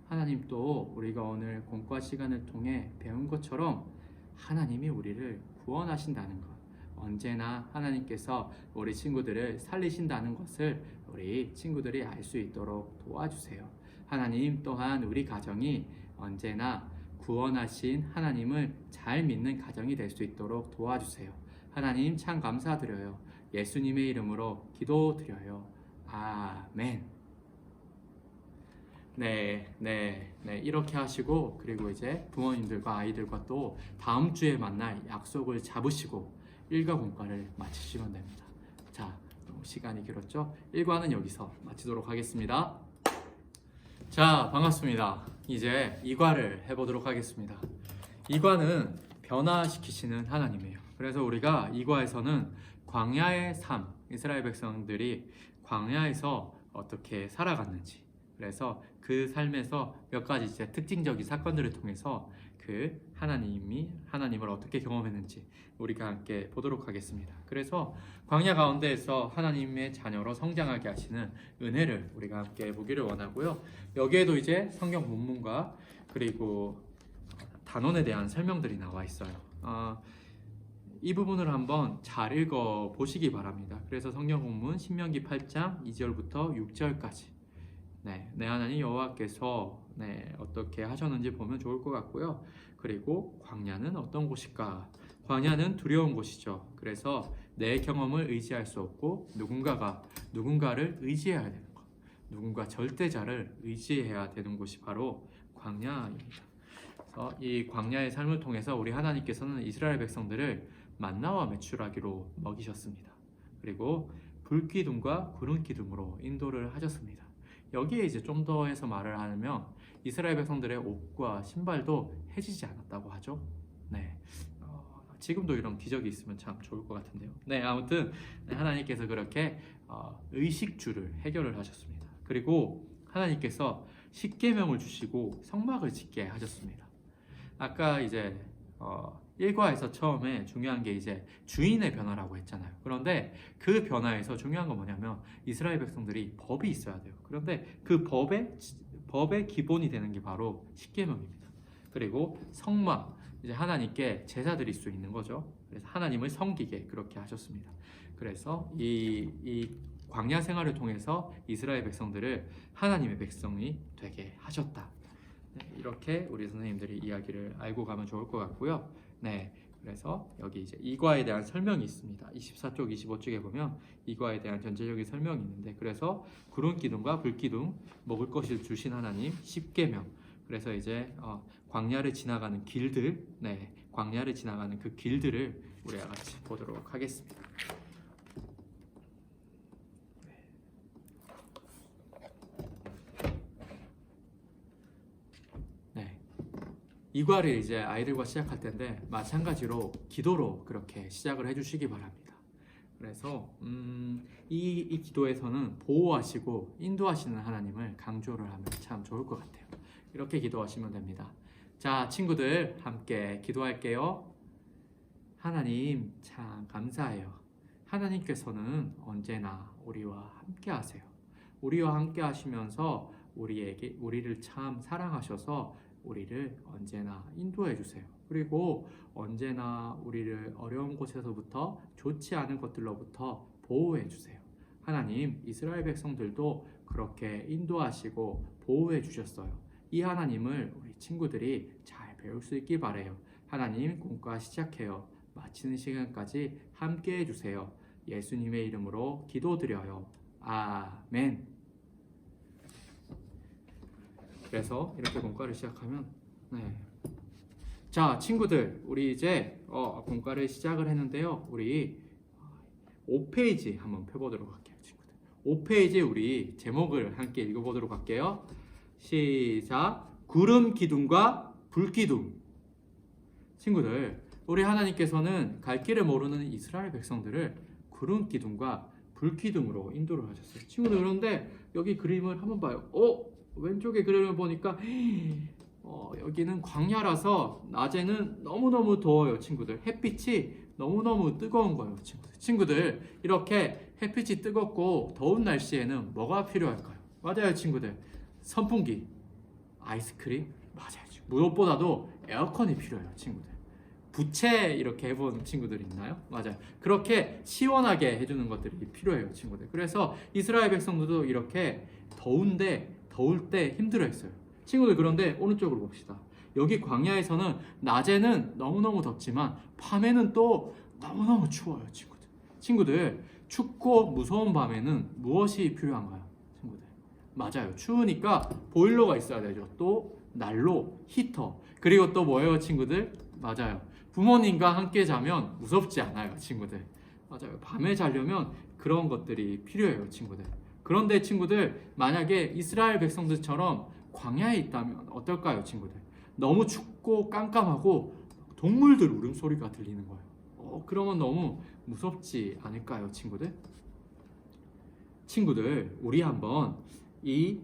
하나님 또 우리가 오늘 공과 시간을 통해 배운 것처럼 하나님이 우리를 구원하신다는 것, 언제나 하나님께서 우리 친구들을 살리신다는 것을 우리 친구들이 알 수 있도록 도와주세요. 하나님 또한 우리 가정이 언제나 구원하신 하나님을 잘 믿는 가정이 될 수 있도록 도와주세요. 하나님 참 감사드려요. 예수님의 이름으로 기도드려요. 아멘. 네, 이렇게 하시고 그리고 이제 부모님들과 아이들과 또 다음 주에 만날 약속을 잡으시고 일과 공과를 마치시면 됩니다. 자, 시간이 길었죠? 1과는 여기서 마치도록 하겠습니다. 자, 반갑습니다. 이제 2과를 해보도록 하겠습니다. 2과는 변화시키시는 하나님이에요. 그래서 우리가 2과에서는 광야의 삶, 이스라엘 백성들이 광야에서 어떻게 살아갔는지, 그래서 그 삶에서 몇 가지 이제 특징적인 사건들을 통해서 그 하나님을 어떻게 경험했는지 우리가 함께 보도록 하겠습니다. 그래서 광야 가운데에서 하나님의 자녀로 성장하게 하시는 은혜를 우리가 함께 보기를 원하고요. 여기에도 이제 성경 본문과 그리고 단원에 대한 설명들이 나와 있어요. 이 부분을 한번 잘 읽어 보시기 바랍니다. 그래서 성경 본문 신명기 8장 2절부터 6절까지 내 하나님 여호와께서 어떻게 하셨는지 보면 좋을 것 같고요. 그리고 광야는 어떤 곳일까? 광야는 두려운 곳이죠. 그래서 내 경험을 의지할 수 없고 누군가를 의지해야 되는 것, 누군가 절대자를 의지해야 되는 곳이 바로 광야입니다. 그래서 이 광야의 삶을 통해서 우리 하나님께서는 이스라엘 백성들을 만나와 메추라기로 먹이셨습니다. 그리고 불기둥과 구름 기둥으로 인도를 하셨습니다. 여기에 이제 좀 더 해서 말을 하면 이스라엘 백성들의 옷과 신발도 해지지 않았다고 하죠. 지금도 이런 기적이 있으면 참 좋을 것 같은데요. 아무튼 하나님께서 그렇게 의식주를 해결을 하셨습니다. 그리고 하나님께서 십계명을 주시고 성막을 짓게 하셨습니다. 아까 이제 1과에서 처음에 중요한 게 이제 주인의 변화라고 했잖아요. 그런데 그 변화에서 중요한 건 뭐냐면 이스라엘 백성들이 법이 있어야 돼요. 그런데 그 법의 기본이 되는 게 바로 십계명입니다. 그리고 성막, 이제 하나님께 제사 드릴 수 있는 거죠. 그래서 하나님을 섬기게 그렇게 하셨습니다. 그래서 이 광야 생활을 통해서 이스라엘 백성들을 하나님의 백성이 되게 하셨다. 이렇게 우리 선생님들이 이야기를 알고 가면 좋을 것 같고요. 그래서 여기 이제 이과에 대한 설명이 있습니다. 24쪽, 25쪽에 보면 이과에 대한 전체적인 설명이 있는데, 그래서 구름 기둥과 불 기둥, 먹을 것을 주신 하나님, 십계명. 그래서 이제 광야를 지나가는 길들, 광야를 지나가는 그 길들을 우리가 같이 보도록 하겠습니다. 이과를 이제 아이들과 시작할 텐데 마찬가지로 기도로 그렇게 시작을 해주시기 바랍니다. 그래서 이 기도에서는 보호하시고 인도하시는 하나님을 강조를 하면 참 좋을 것 같아요. 이렇게 기도하시면 됩니다. 자, 친구들 함께 기도할게요. 하나님 참 감사해요. 하나님께서는 언제나 우리와 함께 하세요. 우리와 함께 하시면서 우리를 참 사랑하셔서 우리를 언제나 인도해 주세요. 그리고 언제나 우리를 어려운 곳에서부터 좋지 않은 것들로부터 보호해 주세요. 하나님, 이스라엘 백성들도 그렇게 인도하시고 보호해 주셨어요. 이 하나님을 우리 친구들이 잘 배울 수 있길 바래요. 하나님, 공과 시작해요. 마치는 시간까지 함께 해주세요. 예수님의 이름으로 기도드려요. 아멘. 그래서 이렇게 공과를 시작하면 자, 친구들, 우리 이제 공과를 시작을 했는데요. 우리 5페이지 한번 펴보도록 할게요. 친구들, 5페이지 우리 제목을 함께 읽어보도록 할게요. 시작. 구름 기둥과 불 기둥. 친구들, 우리 하나님께서는 갈 길을 모르는 이스라엘 백성들을 구름 기둥과 불 기둥으로 인도를 하셨어요. 친구들, 그런데 여기 그림을 한번 봐요. 왼쪽에 그림을 보니까 여기는 광야라서 낮에는 너무너무 더워요. 친구들, 햇빛이 너무너무 뜨거운 거예요. 친구들, 이렇게 햇빛이 뜨겁고 더운 날씨에는 뭐가 필요할까요? 맞아요, 친구들. 선풍기, 아이스크림, 맞아요. 무엇보다도 에어컨이 필요해요. 친구들, 부채 이렇게 해본 친구들 있나요? 맞아요. 그렇게 시원하게 해주는 것들이 필요해요. 친구들, 그래서 이스라엘 백성들도 이렇게 더울 때 힘들어했어요. 친구들, 그런데 오른쪽으로 봅시다. 여기 광야에서는 낮에는 너무너무 덥지만 밤에는 또 너무너무 추워요. 친구들, 춥고 무서운 밤에는 무엇이 필요한가요? 친구들, 맞아요. 추우니까 보일러가 있어야 되죠. 또 난로, 히터, 그리고 또 뭐예요? 친구들, 맞아요. 부모님과 함께 자면 무섭지 않아요. 친구들, 맞아요. 밤에 자려면 그런 것들이 필요해요. 친구들, 그런데 친구들, 만약에 이스라엘 백성들처럼 광야에 있다면 어떨까요? 친구들, 너무 춥고 깜깜하고 동물들 울음소리가 들리는 거예요. 그러면 너무 무섭지 않을까요? 친구들, 우리 한번 이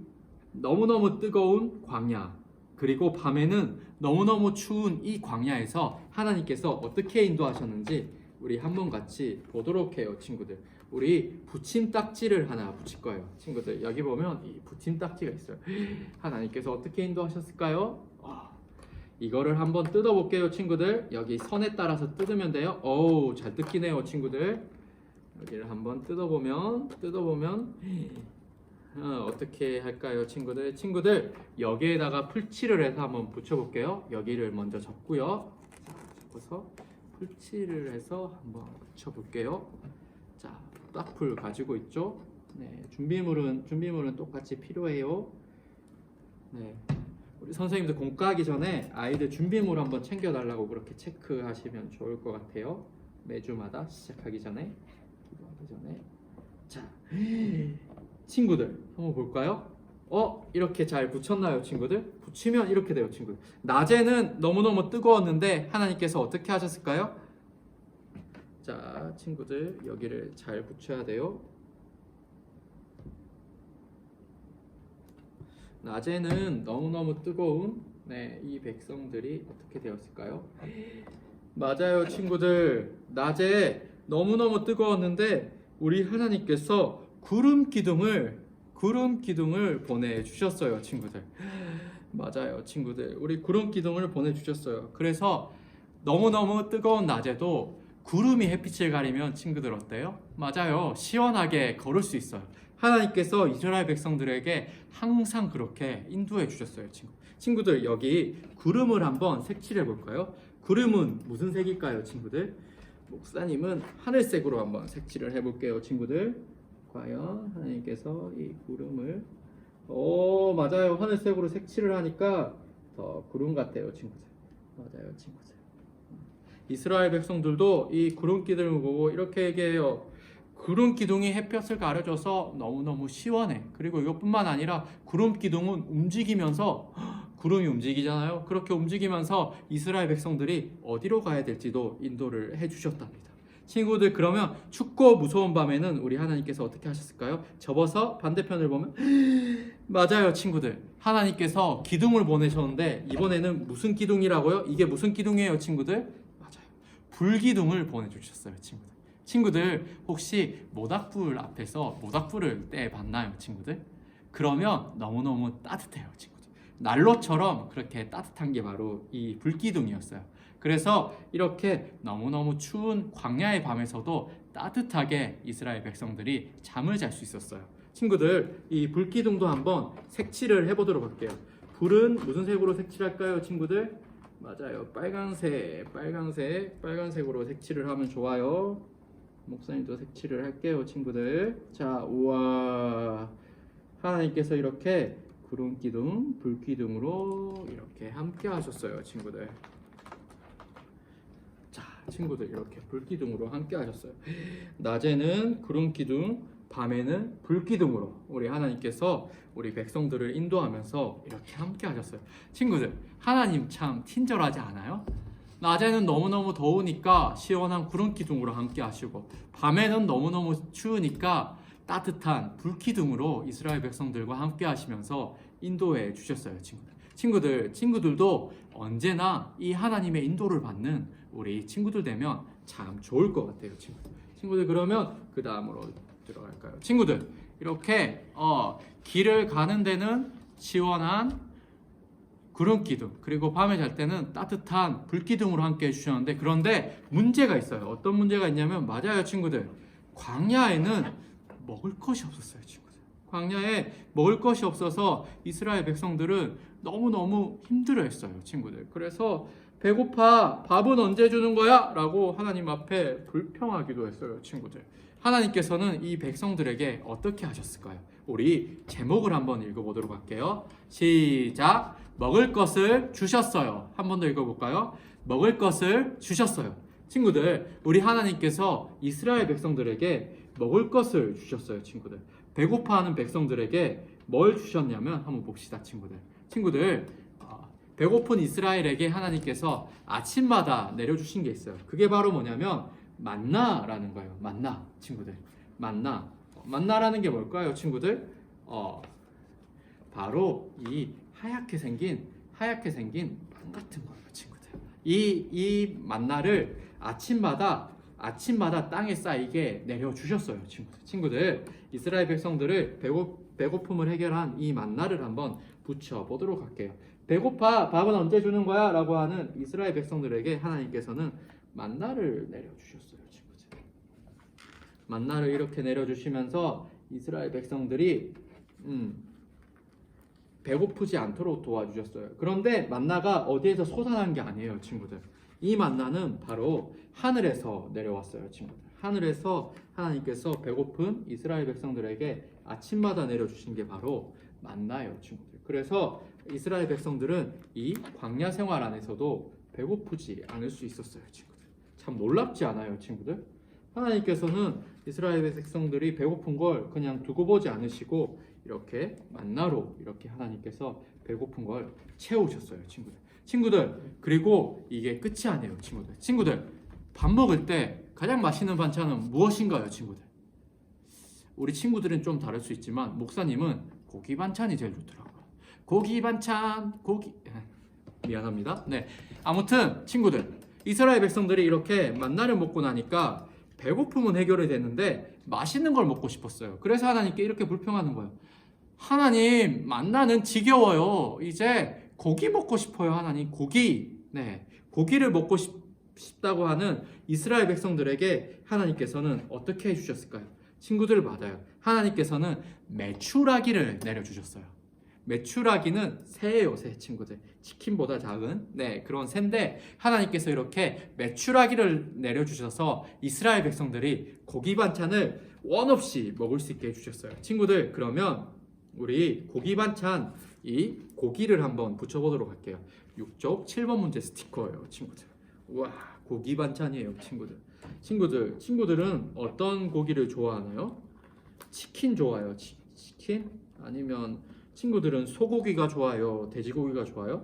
너무너무 뜨거운 광야, 그리고 밤에는 너무너무 추운 이 광야에서 하나님께서 어떻게 인도하셨는지 우리 한번 같이 보도록 해요. 친구들, 우리 붙임딱지를 하나 붙일 거예요. 친구들, 여기 보면 이 붙임딱지가 있어요. 하나님께서 어떻게 인도하셨을까요? 이거를 한번 뜯어볼게요. 친구들, 여기 선에 따라서 뜯으면 돼요. 잘 뜯기네요. 친구들, 여기를 한번 뜯어보면 어떻게 할까요? 친구들, 여기에다가 풀칠을 해서 한번 붙여볼게요. 여기를 먼저 접고요. 자, 접어서 풀칠을 해서 한번 붙여볼게요. 자, 딱풀 가지고 있죠? 네, 준비물은 똑같이 필요해요. 네, 우리 선생님들 공과하기 전에 아이들 준비물 한번 챙겨달라고 그렇게 체크하시면 좋을 것 같아요. 매주마다 시작하기 전에, 기도하기 전에. 자, 친구들, 한번 볼까요? 이렇게 잘 붙였나요? 친구들, 붙이면 이렇게 돼요. 친구들, 낮에는 너무너무 뜨거웠는데 하나님께서 어떻게 하셨을까요? 자, 친구들, 여기를 잘 붙여야 돼요. 낮에는 너무너무 뜨거운 이 백성들이 어떻게 되었을까요? 맞아요. 친구들, 낮에 너무너무 뜨거웠는데 우리 하나님께서 구름 기둥을 보내주셨어요. 친구들, 맞아요. 친구들, 우리 구름 기둥을 보내주셨어요. 그래서 너무너무 뜨거운 낮에도 구름이 햇빛을 가리면 친구들 어때요? 맞아요. 시원하게 걸을 수 있어요. 하나님께서 이스라엘 백성들에게 항상 그렇게 인도해 주셨어요. 친구들, 여기 구름을 한번 색칠해 볼까요? 구름은 무슨 색일까요? 친구들, 목사님은 하늘색으로 한번 색칠을 해볼게요. 친구들, 과연 하나님께서 이 구름을 맞아요. 하늘색으로 색칠을 하니까 더 구름 같아요. 친구들, 맞아요. 친구들, 이스라엘 백성들도 이 구름 기둥을 보고 이렇게 얘기해요. 구름 기둥이 햇볕을 가려줘서 너무너무 시원해. 그리고 이것뿐만 아니라 구름 기둥은 움직이면서, 구름이 움직이잖아요. 그렇게 움직이면서 이스라엘 백성들이 어디로 가야 될지도 인도를 해주셨답니다. 친구들, 그러면 춥고 무서운 밤에는 우리 하나님께서 어떻게 하셨을까요? 접어서 반대편을 보면 맞아요. 친구들, 하나님께서 기둥을 보내셨는데 이번에는 무슨 기둥이라고요? 이게 무슨 기둥이에요? 친구들, 맞아요. 불기둥을 보내주셨어요. 친구들 혹시 모닥불 앞에서 모닥불을 떼 봤나요, 친구들? 그러면 너무너무 따뜻해요, 친구들. 난로처럼 그렇게 따뜻한 게 바로 이 불기둥이었어요. 그래서 이렇게 너무너무 추운 광야의 밤에서도 따뜻하게 이스라엘 백성들이 잠을 잘 수 있었어요. 친구들, 이 불기둥도 한번 색칠을 해보도록 할게요. 불은 무슨 색으로 색칠할까요, 친구들? 맞아요, 빨간색으로 색칠을 하면 좋아요. 목사님도 색칠을 할게요, 친구들. 자, 우와, 하나님께서 이렇게 구름기둥, 불기둥으로 이렇게 함께 하셨어요, 친구들. 자, 친구들, 이렇게 불기둥으로 함께 하셨어요. 낮에는 구름기둥, 밤에는 불기둥으로 우리 하나님께서 우리 백성들을 인도하면서 이렇게 함께 하셨어요. 친구들, 하나님 참 친절하지 않아요? 낮에는 너무너무 더우니까 시원한 구름기둥으로 함께 하시고, 밤에는 너무너무 추우니까 따뜻한 불기둥으로 이스라엘 백성들과 함께 하시면서 인도해 주셨어요, 친구들. 친구들도 언제나 이 하나님의 인도를 받는 우리 친구들 되면 참 좋을 것 같아요, 친구들. 그러면 그 다음으로 들어갈까요? 친구들, 이렇게 길을 가는 데는 시원한 구름기둥, 그리고 밤에 잘 때는 따뜻한 불기둥으로 함께 해주셨는데, 그런데 문제가 있어요. 어떤 문제가 있냐면, 맞아요, 친구들, 광야에는 먹을 것이 없었어요, 친구들. 광야에 먹을 것이 없어서 이스라엘 백성들은 너무너무 힘들어했어요, 친구들. 그래서 배고파, 밥은 언제 주는 거야? 라고 하나님 앞에 불평하기도 했어요, 친구들. 하나님께서는 이 백성들에게 어떻게 하셨을까요? 우리 제목을 한번 읽어보도록 할게요. 시작! 먹을 것을 주셨어요. 한 번 더 읽어볼까요? 먹을 것을 주셨어요. 친구들, 우리 하나님께서 이스라엘 백성들에게 먹을 것을 주셨어요, 친구들. 배고파하는 백성들에게 뭘 주셨냐면 한번 봅시다, 친구들. 배고픈 이스라엘에게 하나님께서 아침마다 내려주신 게 있어요. 그게 바로 뭐냐면 만나라는 거예요. 만나, 친구들. 만나라는 게 뭘까요, 친구들? 바로 이 하얗게 생긴 빵 같은 거예요, 친구들. 이 만나를 아침마다 땅에 쌓이게 내려주셨어요, 친구들. 이스라엘 백성들을 배고픔을 해결한 이 만나를 한번 붙여보도록 할게요. 배고파, 밥은 언제 주는 거야? 라고 하는 이스라엘 백성들에게 하나님께서는 만나를 내려주셨어요, 친구들. 만나를 이렇게 내려주시면서 이스라엘 백성들이 배고프지 않도록 도와주셨어요. 그런데 만나가 어디에서 솟아난 게 아니에요, 친구들. 이 만나는 바로 하늘에서 내려왔어요, 친구들. 하늘에서 하나님께서 배고픈 이스라엘 백성들에게 아침마다 내려주신 게 바로 만나예요, 친구들. 그래서 이스라엘 백성들은 이 광야 생활 안에서도 배고프지 않을 수 있었어요, 친구들. 참 놀랍지 않아요, 친구들? 하나님께서는 이스라엘 백성들이 배고픈 걸 그냥 두고 보지 않으시고 이렇게 만나로 이렇게 하나님께서 배고픈 걸 채우셨어요, 친구들. 그리고 이게 끝이 아니에요, 친구들. 밥 먹을 때 가장 맛있는 반찬은 무엇인가요, 친구들? 우리 친구들은 좀 다를 수 있지만 목사님은 고기 반찬이 제일 좋더라고요. 고기 반찬, 미안합니다. 네, 아무튼 친구들, 이스라엘 백성들이 이렇게 만나를 먹고 나니까 배고픔은 해결이 됐는데 맛있는 걸 먹고 싶었어요. 그래서 하나님께 이렇게 불평하는 거예요. 하나님, 만나는 지겨워요. 이제 고기 먹고 싶어요, 하나님. 고기. 네, 고기를 먹고 싶다고 하는 이스라엘 백성들에게 하나님께서는 어떻게 해주셨을까요? 친구들, 맞아요. 하나님께서는 메추라기를 내려주셨어요. 메추라기는 새예요, 새, 친구들. 치킨보다 작은 그런 새인데 하나님께서 이렇게 메추라기를 내려주셔서 이스라엘 백성들이 고기 반찬을 원 없이 먹을 수 있게 해주셨어요. 친구들, 그러면 우리 고기 반찬, 이 고기를 한번 붙여보도록 할게요. 6쪽 7번 문제 스티커예요, 친구들. 우와, 고기 반찬이에요, 친구들은 어떤 고기를 좋아하나요? 치킨 좋아요, 치킨? 아니면 친구들은 소고기가 좋아요, 돼지고기가 좋아요?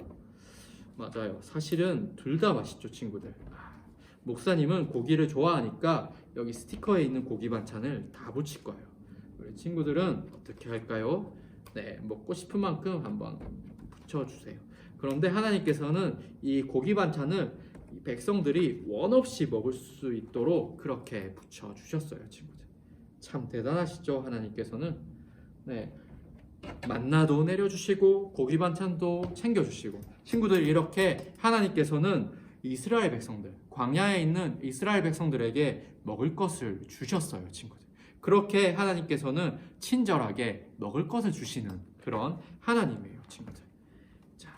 맞아요, 사실은 둘 다 맛있죠, 친구들. 목사님은 고기를 좋아하니까 여기 스티커에 있는 고기 반찬을 다 붙일 거예요. 우리 친구들은 어떻게 할까요? 네, 먹고 싶은 만큼 한번 붙여주세요. 그런데 하나님께서는 이 고기 반찬을 이 백성들이 원 없이 먹을 수 있도록 그렇게 붙여 주셨어요, 친구들. 참 대단하시죠, 하나님께서는. 네. 만나도 내려주시고 고기 반찬도 챙겨주시고, 친구들, 이렇게 하나님께서는 이스라엘 백성들, 광야에 있는 이스라엘 백성들에게 먹을 것을 주셨어요, 친구들. 그렇게 하나님께서는 친절하게 먹을 것을 주시는 그런 하나님이에요, 친구들. 자,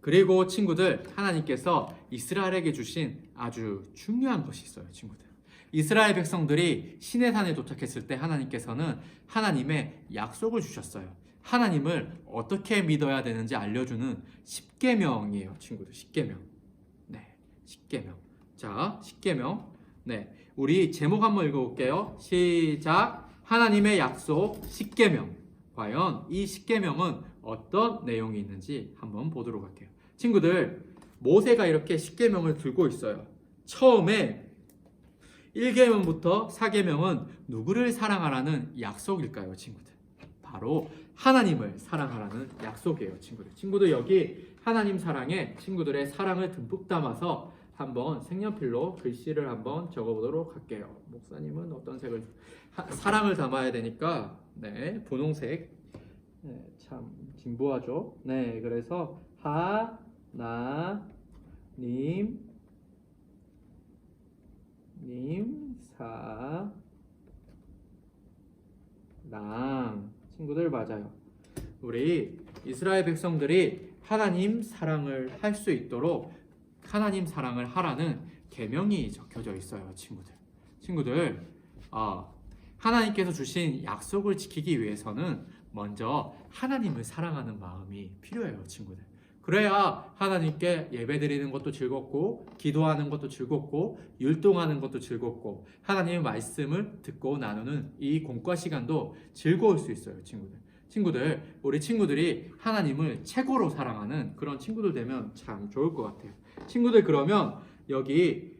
그리고 친구들, 하나님께서 이스라엘에게 주신 아주 중요한 것이 있어요, 친구들. 이스라엘 백성들이 시내산에 도착했을 때 하나님께서는 하나님의 약속을 주셨어요. 하나님을 어떻게 믿어야 되는지 알려주는 십계명이에요, 친구들. 십계명. 네, 십계명. 자, 십계명. 네, 우리 제목 한번 읽어볼게요. 시작. 하나님의 약속 십계명. 과연 이 십계명은 어떤 내용이 있는지 한번 보도록 할게요. 친구들, 모세가 이렇게 십계명을 들고 있어요. 처음에 1계명부터 4계명은 누구를 사랑하라는 약속일까요, 친구들? 바로 하나님을 사랑하라는 약속이에요, 친구들. 친구들, 여기 하나님 사랑에 친구들의 사랑을 듬뿍 담아서 한번 색연필로 글씨를 한번 적어보도록 할게요. 목사님은 어떤 색을? 사랑을 담아야 되니까, 네, 분홍색. 네, 참 진부하죠. 네, 그래서 하나님 사랑. 친구들, 맞아요. 우리 이스라엘 백성들이 하나님 사랑을 할 수 있도록 하나님 사랑을 하라는 계명이 적혀져 있어요, 친구들. 친구들, 하나님께서 주신 약속을 지키기 위해서는 먼저 하나님을 사랑하는 마음이 필요해요, 친구들. 그래야 하나님께 예배드리는 것도 즐겁고, 기도하는 것도 즐겁고, 율동하는 것도 즐겁고, 하나님의 말씀을 듣고 나누는 이 공과 시간도 즐거울 수 있어요, 친구들. 친구들, 우리 친구들이 하나님을 최고로 사랑하는 그런 친구들 되면 참 좋을 것 같아요. 친구들, 그러면 여기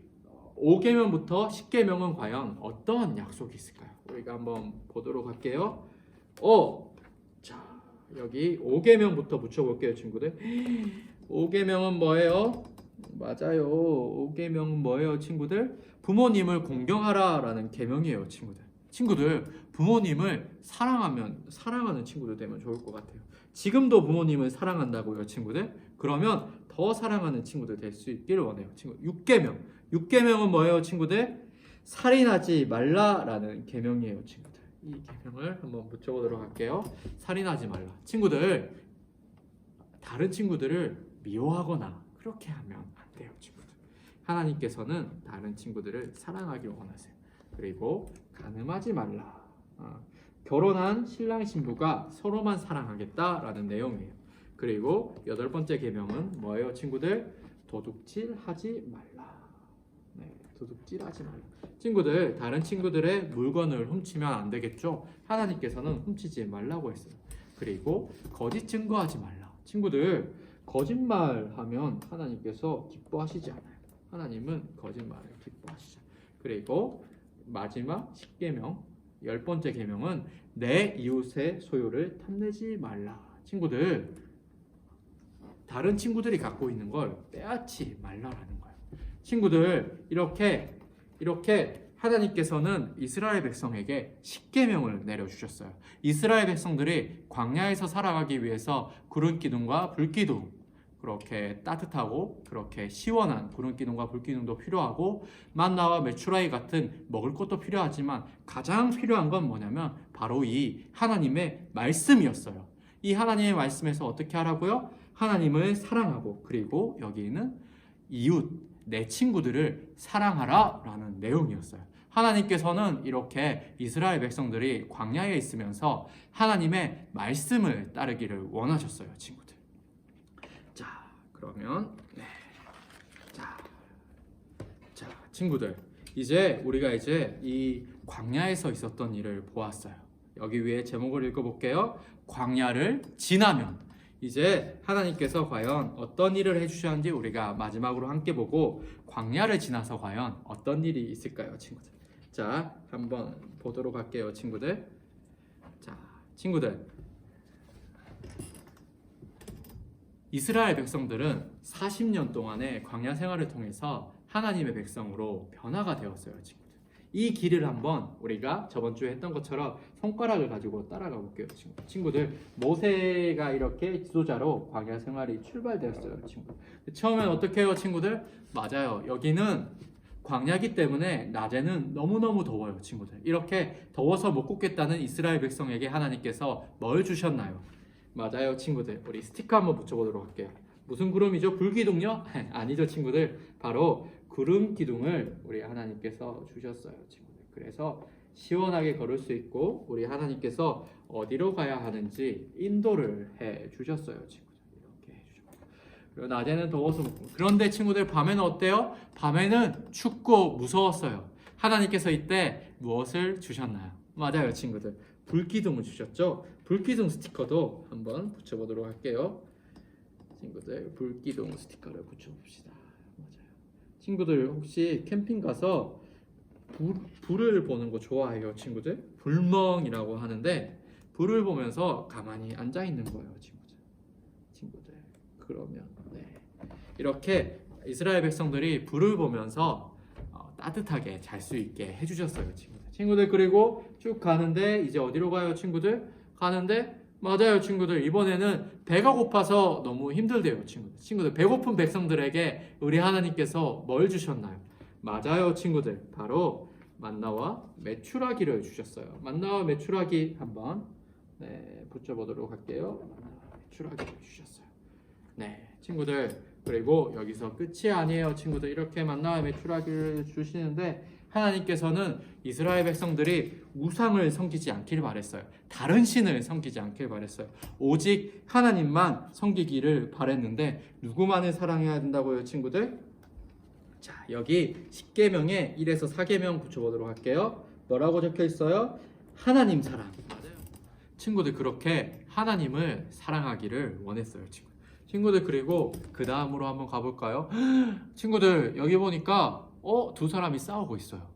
5계명부터 10계명은 과연 어떤 약속이 있을까요? 우리가 한번 보도록 할게요. 자, 여기 5계명부터 붙여볼게요, 친구들. 5계명은 뭐예요? 맞아요. 5계명은 뭐예요, 친구들? 부모님을 공경하라 라는 계명이에요, 친구들. 친구들, 부모님을 사랑하는 친구들 되면 좋을 것 같아요. 지금도 부모님을 사랑한다고요, 친구들? 그러면 더 사랑하는 친구들 될 수 있기를 원해요, 친구. 6계명. 6계명은 뭐예요, 친구들? 살인하지 말라라는 계명이에요, 친구들. 이 계명을 한번 붙여보도록 할게요. 살인하지 말라. 친구들, 다른 친구들을 미워하거나 그렇게 하면 안 돼요, 친구들. 하나님께서는 다른 친구들을 사랑하길 원하세요. 그리고 간음하지 말라. 결혼한 신랑 신부가 서로만 사랑하겠다라는 내용이에요. 그리고 8번째 계명은 뭐예요, 친구들? 도둑질하지 말라. 네, 도둑질하지 말라. 친구들, 다른 친구들의 물건을 훔치면 안 되겠죠? 하나님께서는 훔치지 말라고 했어요. 그리고 거짓 증거하지 말라. 친구들, 거짓말하면 하나님께서 기뻐하시지 않아요. 하나님은 거짓말을 기뻐하시죠. 그리고 마지막 10계명, 10번째 계명은 내 이웃의 소유를 탐내지 말라. 친구들, 다른 친구들이 갖고 있는 걸 빼앗지 말라라는 거예요. 친구들, 이렇게 하나님께서는 이스라엘 백성에게 10계명을 내려주셨어요. 이스라엘 백성들이 광야에서 살아가기 위해서 구름기둥과 불기둥, 그렇게 따뜻하고 그렇게 시원한 구름기둥과 불기둥도 필요하고, 만나와 메추라기 같은 먹을 것도 필요하지만 가장 필요한 건 뭐냐면 바로 이 하나님의 말씀이었어요. 이 하나님의 말씀에서 어떻게 하라고요? 하나님을 사랑하고, 그리고 여기는 이웃, 내 친구들을 사랑하라 라는 내용이었어요. 하나님께서는 이렇게 이스라엘 백성들이 광야에 있으면서 하나님의 말씀을 따르기를 원하셨어요, 친구들. 자, 그러면 자, 친구들, 우리가 이 광야에서 있었던 일을 보았어요. 여기 위에 제목을 읽어볼게요. 광야를 지나면. 이제 하나님께서 과연 어떤 일을 해주셨는지 우리가 마지막으로 함께 보고, 광야를 지나서 과연 어떤 일이 있을까요, 친구들? 자, 한번 보도록 할게요, 친구들. 자, 친구들, 이스라엘 백성들은 40년 동안의 광야 생활을 통해서 하나님의 백성으로 변화가 되었어요, 친구들. 이 길을 한번 우리가 저번 주에 했던 것처럼 손가락을 가지고 따라가 볼게요, 친구들. 모세가 이렇게 지도자로 광야 생활이 출발되었어요, 친구. 처음엔 어떻게 해요, 친구들? 맞아요. 여기는 광야기 때문에 낮에는 너무너무 더워요, 친구들. 이렇게 더워서 못 걷겠다는 이스라엘 백성에게 하나님께서 뭘 주셨나요? 맞아요, 친구들. 우리 스티커 한번 붙여보도록 할게요. 무슨 구름이죠? 불기둥요? 아니죠, 친구들. 바로 구름 기둥을 우리 하나님께서 주셨어요, 친구들. 그래서 시원하게 걸을 수 있고 우리 하나님께서 어디로 가야 하는지 인도를 해 주셨어요, 친구들. 이렇게 해 주셨고. 그리고 낮에는 더워서 못 걷고. 그런데 친구들, 밤에는 어때요? 밤에는 춥고 무서웠어요. 하나님께서 이때 무엇을 주셨나요? 맞아요, 친구들. 불기둥을 주셨죠. 불기둥 스티커도 한번 붙여보도록 할게요. 친구들, 불기둥 스티커를 붙여봅시다. 맞아요. 친구들, 혹시 캠핑 가서 불을 보는 거 좋아해요, 친구들? 불멍이라고 하는데 불을 보면서 가만히 앉아 있는 거예요, 친구들. 그러면 이렇게 이스라엘 백성들이 불을 보면서 따뜻하게 잘 수 있게 해주셨어요, 친구들. 그리고 쭉 가는데 이제 어디로 가요, 친구들? 가는데 맞아요, 친구들. 이번에는 배가 고파서 너무 힘들대요, 친구들. 배고픈 백성들에게 우리 하나님께서 뭘 주셨나요? 맞아요, 친구들. 바로 만나와 메추라기를 주셨어요. 만나와 메추라기 한번 붙여보도록 할게요. 만나와 메추라기를 주셨어요. 친구들. 그리고 여기서 끝이 아니에요, 친구들. 이렇게 만나와 메추라기를 주시는데 하나님께서는 이스라엘 백성들이 우상을 섬기지 않기를 바랬어요. 다른 신을 섬기지 않기를 바랬어요. 오직 하나님만 섬기기를 바랬는데 누구만을 사랑해야 된다고요, 친구들? 자, 여기 10계명에 1에서 4계명 붙여보도록 할게요. 뭐라고 적혀 있어요? 하나님 사랑. 맞아요. 친구들, 그렇게 하나님을 사랑하기를 원했어요, 친구들. 그리고 그 다음으로 한번 가볼까요? 친구들, 여기 보니까 두 사람이 싸우고 있어요.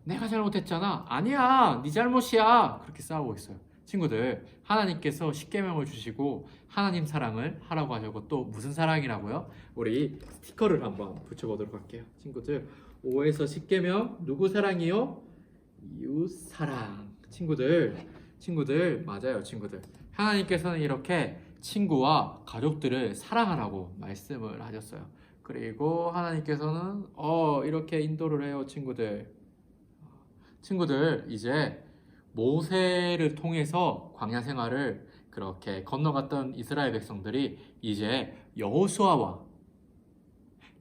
내가 잘못했잖아. 아니야, 네 잘못이야. 그렇게 싸우고 있어요. 친구들, 하나님께서 십계명을 주시고 하나님 사랑을 하라고 하셨고 또 무슨 사랑이라고요? 우리 스티커를 한번 붙여보도록 할게요. 친구들, 5에서 10계명 누구 사랑이요? 이웃 사랑. 친구들 맞아요, 친구들. 하나님께서는 이렇게 친구와 가족들을 사랑하라고 말씀을 하셨어요. 그리고 하나님께서는 이렇게 인도를 해요, 친구들. 이제 모세를 통해서 광야 생활을 그렇게 건너갔던 이스라엘 백성들이 이제 여호수아와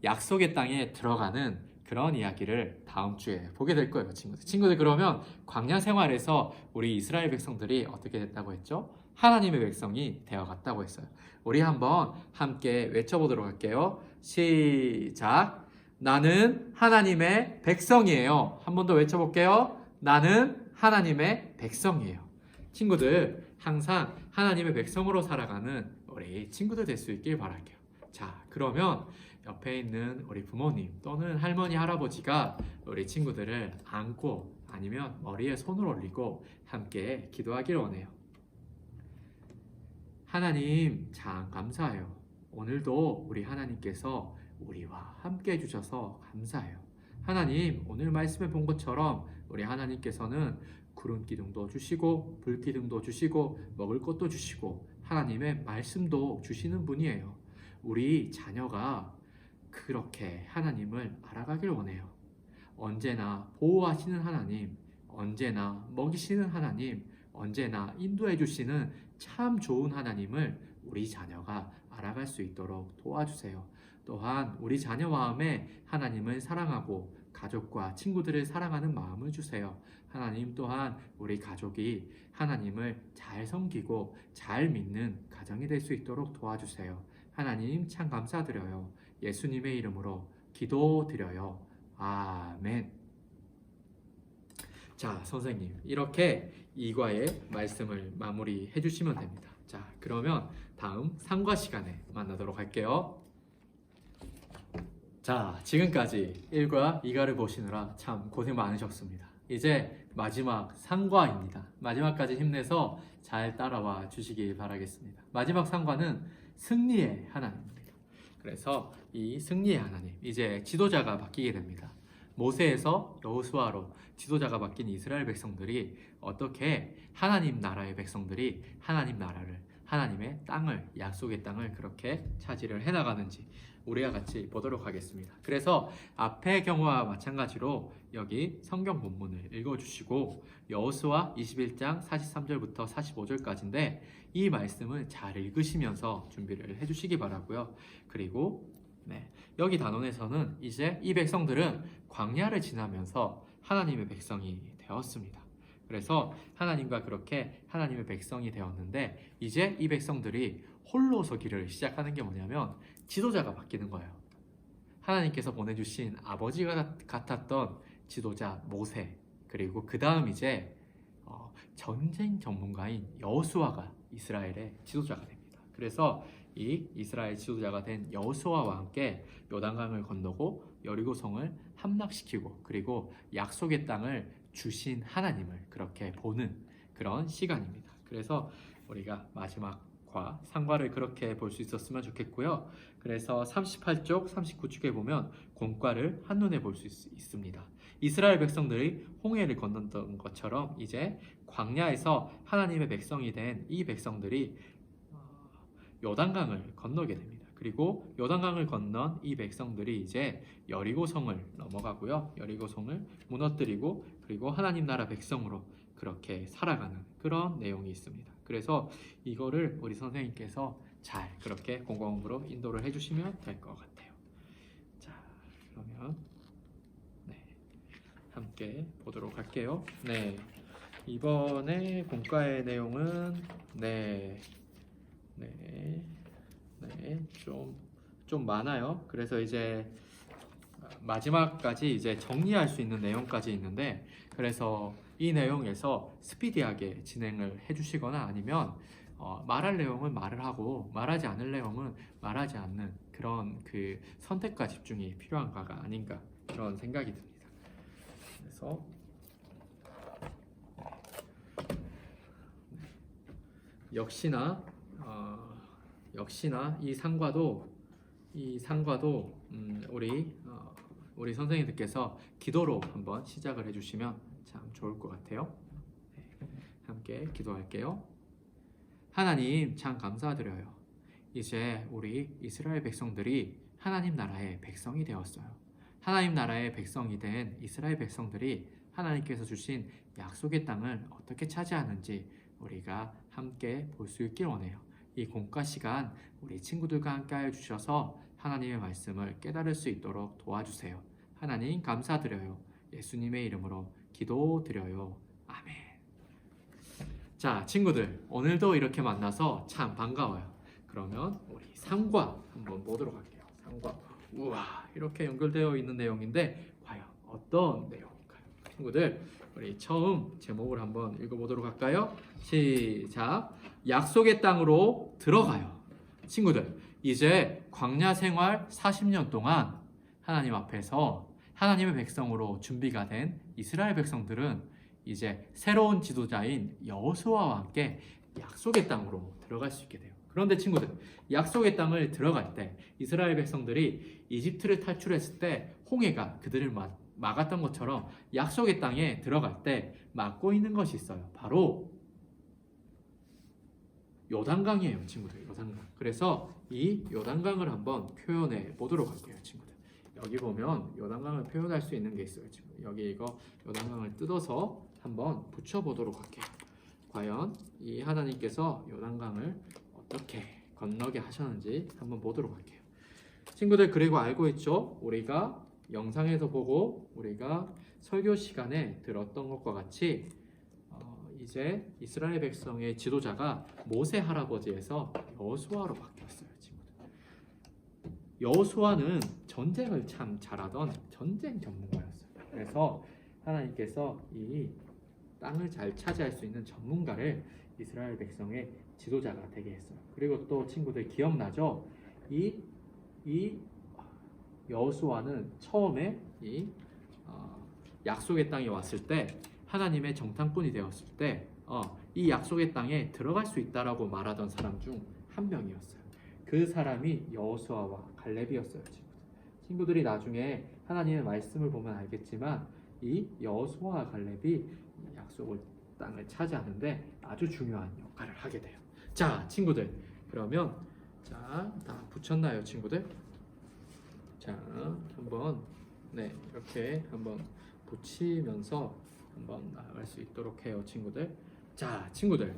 약속의 땅에 들어가는 그런 이야기를 다음 주에 보게 될 거예요, 친구들. 그러면 광야 생활에서 우리 이스라엘 백성들이 어떻게 됐다고 했죠? 하나님의 백성이 되어갔다고 했어요. 우리 한번 함께 외쳐보도록 할게요. 시작. 나는 하나님의 백성이에요. 한 번 더 외쳐볼게요. 나는 하나님의 백성이에요. 친구들, 항상 하나님의 백성으로 살아가는 우리 친구들 될 수 있길 바랄게요. 자, 그러면 옆에 있는 우리 부모님 또는 할머니, 할아버지가 우리 친구들을 안고 아니면 머리에 손을 올리고 함께 기도하길 원해요. 하나님, 참 감사해요. 오늘도 우리 하나님께서 우리와 함께 해주셔서 감사해요. 하나님, 오늘 말씀에 본 것처럼 우리 하나님께서는 구름 기둥도 주시고 불 기둥도 주시고 먹을 것도 주시고 하나님의 말씀도 주시는 분이에요. 우리 자녀가 그렇게 하나님을 알아가길 원해요. 언제나 보호하시는 하나님, 언제나 먹이시는 하나님, 언제나 인도해 주시는 참 좋은 하나님을 우리 자녀가 알아갈 수 있도록 도와주세요. 또한 우리 자녀 마음에 하나님을 사랑하고 가족과 친구들을 사랑하는 마음을 주세요. 하나님, 또한 우리 가족이 하나님을 잘 섬기고 잘 믿는 가정이 될 수 있도록 도와주세요. 하나님, 참 감사드려요. 예수님의 이름으로 기도드려요. 아멘. 자, 선생님, 이렇게 2과의 말씀을 마무리해 주시면 됩니다. 자, 그러면 다음 3과 시간에 만나도록 할게요. 자, 지금까지 1과 2과를 보시느라 참 고생 많으셨습니다. 이제 마지막 3과입니다. 마지막까지 힘내서 잘 따라와 주시길 바라겠습니다. 마지막 3과는 승리의 하나님입니다. 그래서 이 승리의 하나님, 이제 지도자가 바뀌게 됩니다. 모세에서 여호수아로 지도자가 바뀐 이스라엘 백성들이 어떻게 하나님 나라의 백성들이 하나님 나라를, 하나님의 땅을, 약속의 땅을 그렇게 차지를 해나가는지 우리가 같이 보도록 하겠습니다. 그래서 앞의 경우와 마찬가지로 여기 성경 본문을 읽어주시고 여호수아 21장 43절부터 45절까지인데 이 말씀을 잘 읽으시면서 준비를 해주시기 바라고요. 그리고 여기 단원에서는 이제 이 백성들은 광야를 지나면서 하나님의 백성이 되었습니다. 그래서 하나님과 그렇게 하나님의 백성이 되었는데 이제 이 백성들이 홀로 서기를 시작하는 게 뭐냐면 지도자가 바뀌는 거예요. 하나님께서 보내주신 아버지가 같았던 지도자 모세, 그리고 그 다음 이제 전쟁 전문가인 여호수아가 이스라엘의 지도자가 됩니다. 그래서 이 이스라엘 지도자가 된 여호수아와 함께 요단강을 건너고 여리고성을 함락시키고 그리고 약속의 땅을 주신 하나님을 그렇게 보는 그런 시간입니다. 그래서 우리가 마지막과 상과를 그렇게 볼 수 있었으면 좋겠고요. 그래서 38쪽, 39쪽에 보면 공과를 한눈에 볼 수 있습니다. 이스라엘 백성들이 홍해를 건넜던 것처럼 이제 광야에서 하나님의 백성이 된 이 백성들이 요단강을 건너게 됩니다. 그리고 요단강을 건넌 이 백성들이 이제 여리고성을 넘어가고요. 여리고성을 무너뜨리고 그리고 하나님 나라 백성으로 그렇게 살아가는 그런 내용이 있습니다. 그래서 이거를 우리 선생님께서 잘 그렇게 공공으로 인도를 해주시면 될 것 같아요. 자, 그러면 함께 보도록 할게요. 이번에 공과의 내용은 좀 많아요. 그래서 이제 마지막까지 이제 정리할 수 있는 내용까지 있는데 그래서 이 내용에서 스피디하게 진행을 해주시거나 아니면 말할 내용은 말을 하고 말하지 않을 내용은 말하지 않는 그런 그 선택과 집중이 필요한가가 아닌가 그런 생각이 듭니다. 그래서 역시나 이 상과도 우리 선생님들께서 기도로 한번 시작을 해주시면 참 좋을 것 같아요. 함께 기도할게요. 하나님 참 감사드려요. 이제 우리 이스라엘 백성들이 하나님 나라의 백성이 되었어요. 하나님 나라의 백성이 된 이스라엘 백성들이 하나님께서 주신 약속의 땅을 어떻게 차지하는지 우리가 함께 볼 수 있길 원해요. 이 공과 시간 우리 친구들과 함께 하여 주셔서 하나님의 말씀을 깨달을 수 있도록 도와주세요. 하나님 감사드려요. 예수님의 이름으로 기도드려요. 아멘. 자, 친구들 오늘도 이렇게 만나서 참 반가워요. 그러면 우리 상과 한번 보도록 할게요. 상과. 우와, 이렇게 연결되어 있는 내용인데 과연 어떤 내용일까요? 친구들 우리 처음 제목을 한번 읽어보도록 할까요? 시작. 약속의 땅으로 들어가요. 친구들 이제 광야 생활 40년 동안 하나님 앞에서 하나님의 백성으로 준비가 된 이스라엘 백성들은 이제 새로운 지도자인 여호수아와 함께 약속의 땅으로 들어갈 수 있게 돼요. 그런데 친구들 약속의 땅을 들어갈 때 이스라엘 백성들이 이집트를 탈출했을 때 홍해가 그들을 막았던 것처럼 약속의 땅에 들어갈 때 막고 있는 것이 있어요. 바로 요단강이에요, 친구들. 요단강. 그래서 이 요단강을 한번 표현해 보도록 할게요, 친구들. 여기 보면 요단강을 표현할 수 있는 게 있어요, 친구들. 여기 이거 요단강을 뜯어서 한번 붙여 보도록 할게요. 과연 이 하나님께서 요단강을 어떻게 건너게 하셨는지 한번 보도록 할게요. 친구들 그리고 알고 있죠? 우리가 영상에서 보고 우리가 설교 시간에 들었던 것과 같이 이제 이스라엘 백성의 지도자가 모세 할아버지에서 여호수아로 바뀌었어요, 친구들. 여호수아는 전쟁을 참 잘하던 전쟁 전문가였어요. 그래서 하나님께서 이 땅을 잘 차지할 수 있는 전문가를 이스라엘 백성의 지도자가 되게 했어요. 그리고 또 친구들 기억나죠? 이 여호수아는 처음에 이 약속의 땅에 왔을 때 하나님의 정탐꾼이 되었을 때 이 약속의 땅에 들어갈 수 있다라고 말하던 사람 중 한 명이었어요. 그 사람이 여호수아와 갈렙이었어요. 친구들이 나중에 하나님의 말씀을 보면 알겠지만 이 여호수아와 갈렙이 이 약속을 땅을 차지하는데 아주 중요한 역할을 하게 돼요. 자, 친구들, 그러면 자, 다 붙였나요, 친구들? 자, 한번 이렇게 한번 붙이면서 한번 나아갈 수 있도록 해요, 친구들. 자, 친구들,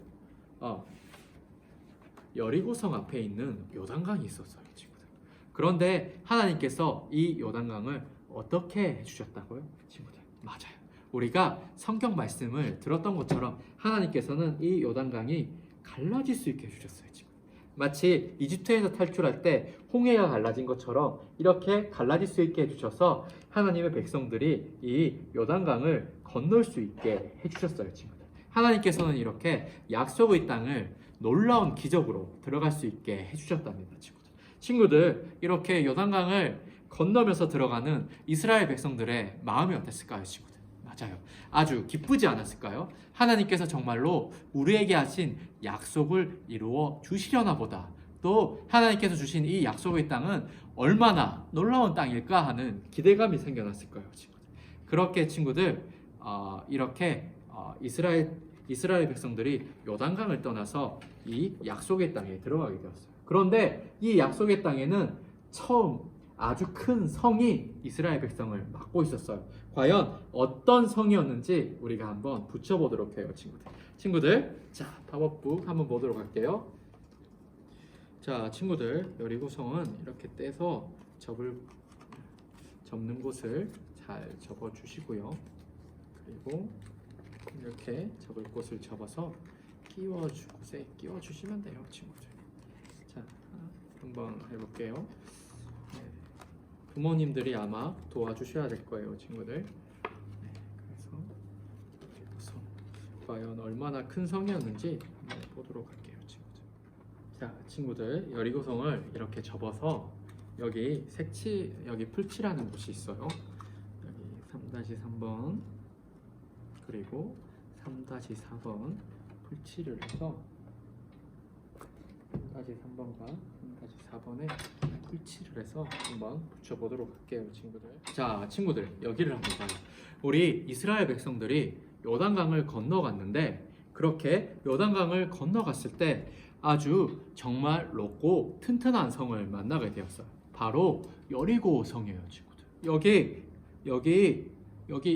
여리고성 앞에 있는 요단강이 있었어요, 친구들. 그런데 하나님께서 이 요단강을 어떻게 해주셨다고요, 친구들? 맞아요. 우리가 성경 말씀을 들었던 것처럼 하나님께서는 이 요단강이 갈라질 수 있게 해주셨어요, 친구들. 마치 이집트에서 탈출할 때 홍해가 갈라진 것처럼 이렇게 갈라질 수 있게 해주셔서 하나님의 백성들이 이 요단강을 건널 수 있게 해주셨어요, 친구들. 하나님께서는 이렇게 약속의 땅을 놀라운 기적으로 들어갈 수 있게 해주셨답니다, 친구들. 친구들, 이렇게 요단강을 건너면서 들어가는 이스라엘 백성들의 마음이 어땠을까요, 친구들? 맞아요. 아주 기쁘지 않았을까요? 하나님께서 정말로 우리에게 하신 약속을 이루어 주시려나 보다. 또 하나님께서 주신 이 약속의 땅은 얼마나 놀라운 땅일까 하는 기대감이 생겨났을까요, 친구들? 그렇게 친구들, 이렇게 이스라엘 백성들이 요단강을 떠나서 이 약속의 땅에 들어가게 되었어요. 그런데 이 약속의 땅에는 처음 아주 큰 성이 이스라엘 백성을 막고 있었어요. 과연 어떤 성이었는지 우리가 한번 붙여보도록 해요, 친구들. 친구들, 자, 팝업북 한번 보도록 할게요. 자, 친구들, 여리고성은 이렇게 떼서 접는 곳을 잘 접어주시고요. 그리고 이렇게 접을 곳을 접어서 끼워줄 곳에 끼워주시면 돼요, 친구들. 자, 한번 해볼게요. 부모님들이 아마 도와주셔야 될 거예요, 친구들. 그래서 과연 얼마나 큰 성이었는지 한번 보도록 할게요, 친구들. 자, 친구들, 여리고성을 이렇게 접어서 여기 여기 풀칠하는 곳이 있어요. 여기 3-3번 그리고 3-4번 풀칠을 해서 3-3번과 3-4번에 풀칠을 해서 한번 붙여보도록 할게요, 친구들. 자, 친구들, 여기를 한번 봐요. 우리 이스라엘 백성들이 요단강을 건너갔는데 그렇게 요단강을 건너갔을 때 아주 정말 높고 튼튼한 성을 만나게 되었어요. 바로 여리고 성이에요, 친구들. 여기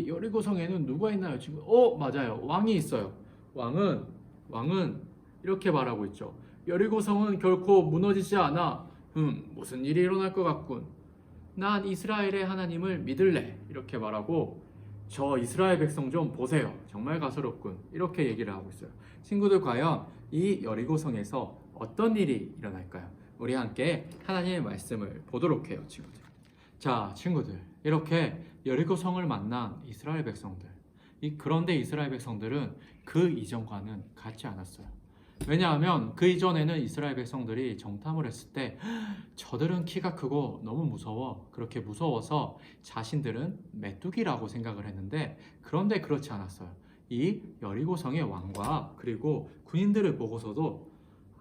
여리고 성에는 누가 있나요, 친구? 맞아요. 왕이 있어요. 왕은 이렇게 말하고 있죠. 여리고 성은 결코 무너지지 않아. 무슨 일이 일어날 것 같군. 난 이스라엘의 하나님을 믿을래. 이렇게 말하고 저 이스라엘 백성 좀 보세요. 정말 가소롭군. 이렇게 얘기를 하고 있어요. 친구들, 과연 이 여리고 성에서 어떤 일이 일어날까요? 우리 함께 하나님의 말씀을 보도록 해요, 친구들. 자, 친구들, 이렇게 여리고 성을 만난 이스라엘 백성들. 그런데 이스라엘 백성들은 그 이전과는 같지 않았어요. 왜냐하면 그 이전에는 이스라엘 백성들이 정탐을 했을 때 저들은 키가 크고 너무 무서워. 그렇게 무서워서 자신들은 메뚜기라고 생각을 했는데, 그런데 그렇지 않았어요. 이 여리고성의 왕과 그리고 군인들을 보고서도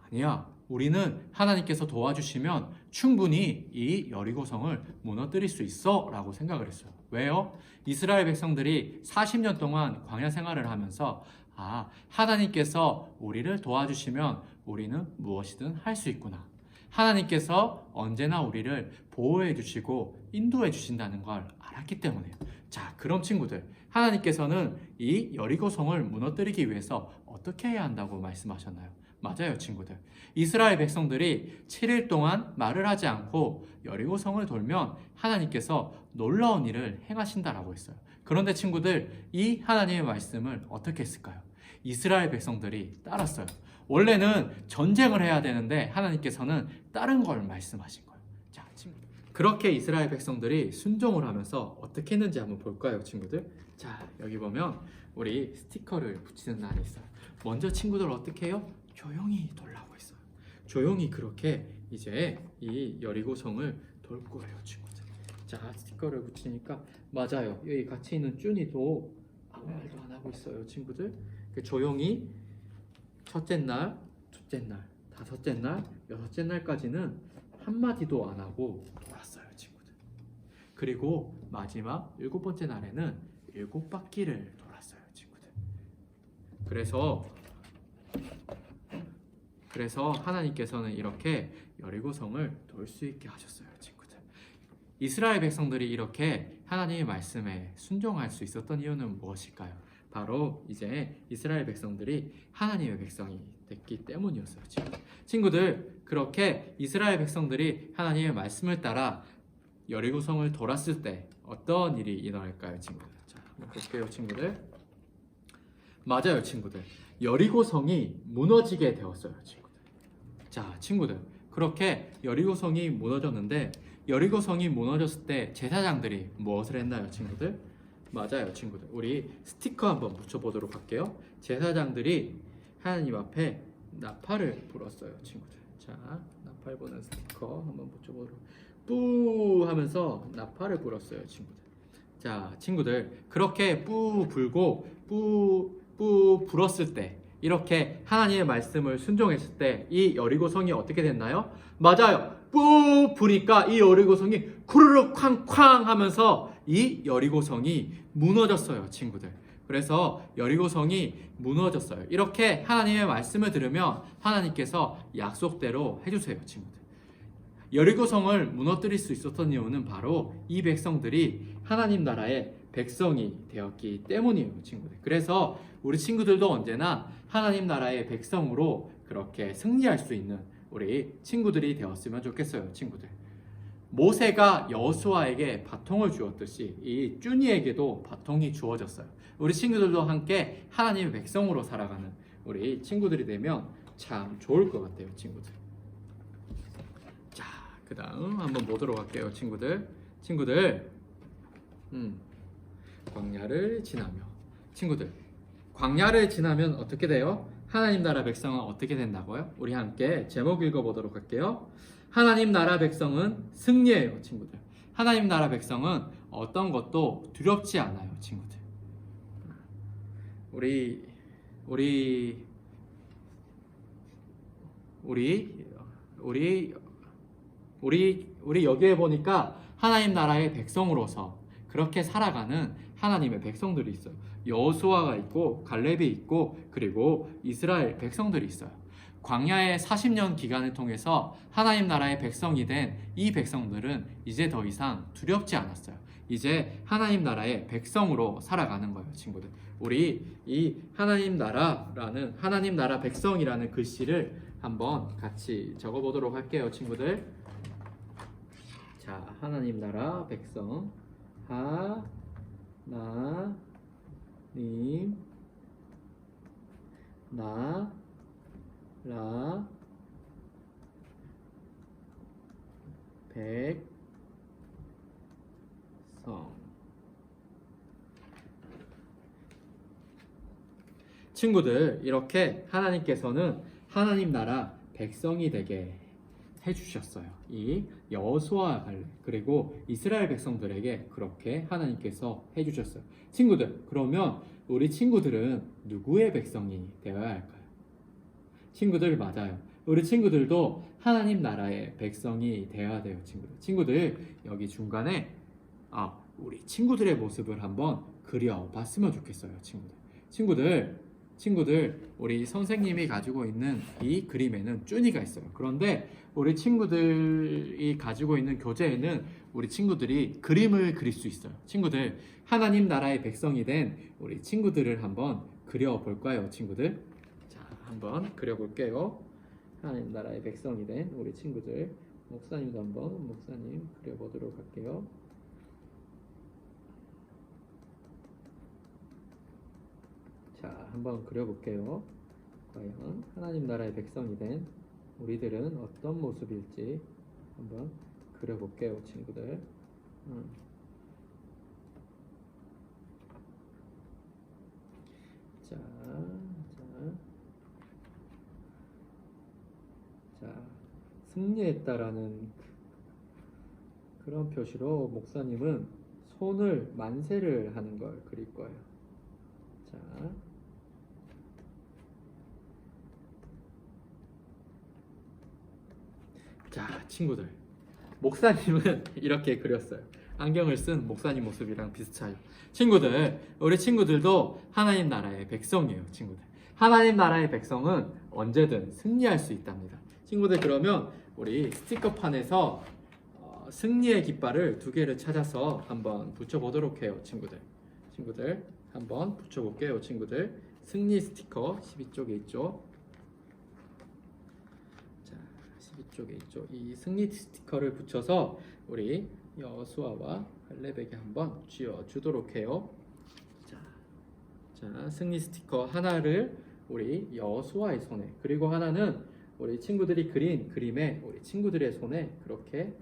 아니야, 우리는 하나님께서 도와주시면 충분히 이 여리고성을 무너뜨릴 수 있어 라고 생각을 했어요. 왜요? 이스라엘 백성들이 40년 동안 광야 생활을 하면서 하나님께서 우리를 도와주시면 우리는 무엇이든 할 수 있구나. 하나님께서 언제나 우리를 보호해 주시고 인도해 주신다는 걸 알았기 때문에요. 자, 그럼 친구들, 하나님께서는 이 여리고성을 무너뜨리기 위해서 어떻게 해야 한다고 말씀하셨나요? 맞아요, 친구들. 이스라엘 백성들이 7일 동안 말을 하지 않고 여리고성을 돌면 하나님께서 놀라운 일을 행하신다라고 했어요. 그런데 친구들, 이 하나님의 말씀을 어떻게 했을까요? 이스라엘 백성들이 따랐어요. 원래는 전쟁을 해야 되는데 하나님께서는 다른 걸 말씀하신 거예요. 자, 친구들, 그렇게 이스라엘 백성들이 순종을 하면서 어떻게 했는지 한번 볼까요, 친구들? 자, 여기 보면 우리 스티커를 붙이는 날이 있어요. 먼저 친구들 어떻게 해요? 조용히 돌라고 했어요. 조용히 그렇게 이제 이 여리고성을 돌 거예요, 친구들. 자, 스티커를 붙이니까 맞아요. 여기 같이 있는 쭈니도 아무 말도 안 하고 있어요, 친구들. 조용히 첫째 날, 둘째 날, 5째 날, 6째 날까지는 한마디도 안 하고 돌았어요, 친구들. 그리고 마지막 7번째 날에는 7바퀴를 돌았어요, 친구들. 그래서 하나님께서는 이렇게 여리고성을 돌 수 있게 하셨어요, 친구들. 이스라엘 백성들이 이렇게 하나님의 말씀에 순종할 수 있었던 이유는 무엇일까요? 바로 이제 이스라엘 백성들이 하나님의 백성이 됐기 때문이었어요, 친구들. 그렇게 이스라엘 백성들이 하나님의 말씀을 따라 여리고성을 돌았을 때 어떤 일이 일어날까요, 친구들? 자, 한번 볼게요, 친구들. 맞아요, 친구들. 여리고성이 무너지게 되었어요, 친구들. 자, 친구들. 그렇게 여리고성이 무너졌는데, 여리고성이 무너졌을 때 제사장들이 무엇을 했나요, 친구들? 맞아요, 친구들. 우리 스티커 한번 붙여보도록 할게요. 제사장들이 하나님 앞에 나팔을 불었어요, 친구들. 자, 나팔 부는 스티커 한번 붙여보도록. 뿌 하면서 나팔을 불었어요, 친구들. 자, 친구들. 그렇게 뿌 불고 뿌 불었을 때, 이렇게 하나님의 말씀을 순종했을 때 이 여리고성이 어떻게 됐나요? 맞아요. 뿌 부니까 이 여리고성이 쿠르륵 쾅쾅 하면서 이 여리고성이 무너졌어요, 친구들. 그래서 여리고성이 무너졌어요. 이렇게 하나님의 말씀을 들으면 하나님께서 약속대로 해주세요, 친구들. 여리고성을 무너뜨릴 수 있었던 이유는 바로 이 백성들이 하나님 나라의 백성이 되었기 때문이에요, 친구들. 그래서 우리 친구들도 언제나 하나님 나라의 백성으로 그렇게 승리할 수 있는 우리 친구들이 되었으면 좋겠어요, 친구들. 모세가 여호수아에게 바통을 주었듯이 이 쭈니에게도 바통이 주어졌어요. 우리 친구들도 함께 하나님의 백성으로 살아가는 우리 친구들이 되면 참 좋을 것 같아요, 친구들. 자, 그 다음 한번 보도록 할게요, 친구들. 광야를 지나며. 친구들, 광야를 지나면 어떻게 돼요? 하나님 나라 백성은 어떻게 된다고요? 우리 함께 제목 읽어보도록 할게요. 하나님 나라 백성은 승리해요, 친구들. 하나님 나라 백성은 어떤 것도 두렵지 않아요, 친구들. 우리 여기에 보니까 하나님 나라의 백성으로서 그렇게 살아가는 하나님의 백성들이 있어요. 여호수아가 있고 갈렙이 있고 그리고 이스라엘 백성들이 있어요. 광야의 40년 기간을 통해서 하나님 나라의 백성이 된 이 백성들은 이제 더 이상 두렵지 않았어요. 이제 하나님 나라의 백성으로 살아가는 거예요, 친구들. 우리 이 하나님 나라라는 하나님 나라 백성이라는 글씨를 한번 같이 적어보도록 할게요, 친구들. 자, 하나님 나라 백성. 하나님 나라 백성. 친구들, 이렇게 하나님께서는 하나님 나라 백성이 되게 해주셨어요. 이 여호수아 갈렙 그리고 이스라엘 백성들에게 그렇게 하나님께서 해주셨어요. 친구들, 그러면 우리 친구들은 누구의 백성이 되어야 할까요? 친구들, 맞아요. 우리 친구들도 하나님 나라의 백성이 되어야 돼요, 친구들. 여기 중간에 우리 친구들의 모습을 한번 그려봤으면 좋겠어요, 친구들, 우리 선생님이 가지고 있는 이 그림에는 쭈니가 있어요. 그런데 우리 친구들이 가지고 있는 교재에는 우리 친구들이 그림을 그릴 수 있어요. 친구들, 하나님 나라의 백성이 된 우리 친구들을 한번 그려볼까요, 친구들? 자, 한번 그려볼게요. 하나님 나라의 백성이 된 우리 친구들. 목사님도 한번 그려보도록 할게요. 자, 한번 그려볼게요. 과연 하나님 나라의 백성이 된 우리들은 어떤 모습일지 한번 그려볼게요, 친구들. 자, 승리했다라는 그런 표시로 목사님은 손을 만세를 하는 걸 그릴 거예요. 자, 자, 친구들. 목사님은 이렇게 그렸어요. 안경을 쓴 목사님 모습이랑 비슷해요. 친구들, 우리 친구들도 하나님 나라의 백성이에요, 친구들. 하나님 나라의 백성은 언제든 승리할 수 있답니다. 친구들, 그러면 우리 스티커판에서 승리의 깃발을 2개를 찾아서 한번 붙여보도록 해요, 친구들. 친구들, 한번 붙여볼게요, 친구들. 승리 스티커 12쪽에 있죠. 자, 12쪽에 있죠. 이 승리 스티커를 붙여서 우리 여호수아와 갈렙에게 한번 쥐어주도록 해요. 자, 승리 스티커 하나를 우리 여호수아의 손에, 그리고 하나는 우리 친구들이 그린 그림에 우리 친구들의 손에 그렇게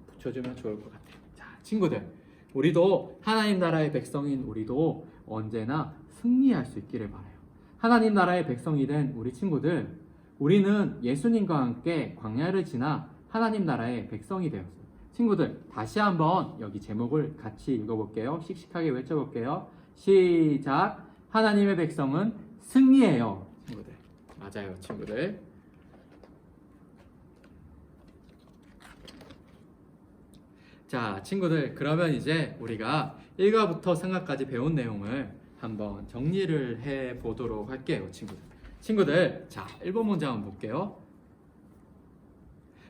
붙여주면 좋을 것 같아요. 자, 친구들, 우리도 하나님 나라의 백성인 우리도 언제나 승리할 수 있기를 바라요. 하나님 나라의 백성이 된 우리 친구들, 우리는 예수님과 함께 광야를 지나 하나님 나라의 백성이 되었어요. 친구들, 다시 한번 여기 제목을 같이 읽어볼게요. 씩씩하게 외쳐볼게요. 시작. 하나님의 백성은 승리해요. 친구들, 맞아요, 친구들. 자, 친구들, 그러면 이제 우리가 1과부터 3과까지 배운 내용을 한번 정리를 해 보도록 할게요, 친구들. 친구들, 자, 1번 문장 한번 볼게요.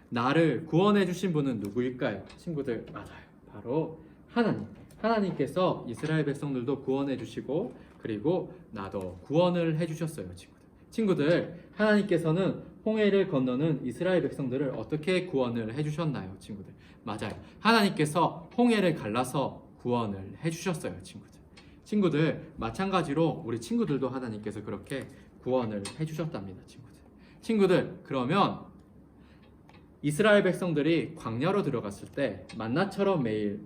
나를 구원해 주신 분은 누구일까요? 친구들, 맞아요. 바로 하나님. 하나님께서 이스라엘 백성들도 구원해 주시고, 그리고 나도 구원을 해 주셨어요, 친구들. 친구들, 하나님께서는 홍해를 건너는 이스라엘 백성들을 어떻게 구원을 해 주셨나요, 친구들? 맞아요. 하나님께서 홍해를 갈라서 구원을 해 주셨어요, 친구들. 친구들, 마찬가지로 우리 친구들도 하나님께서 그렇게 구원을 해 주셨답니다, 친구들. 친구들, 그러면 이스라엘 백성들이 광야로 들어갔을 때 만나처럼 매일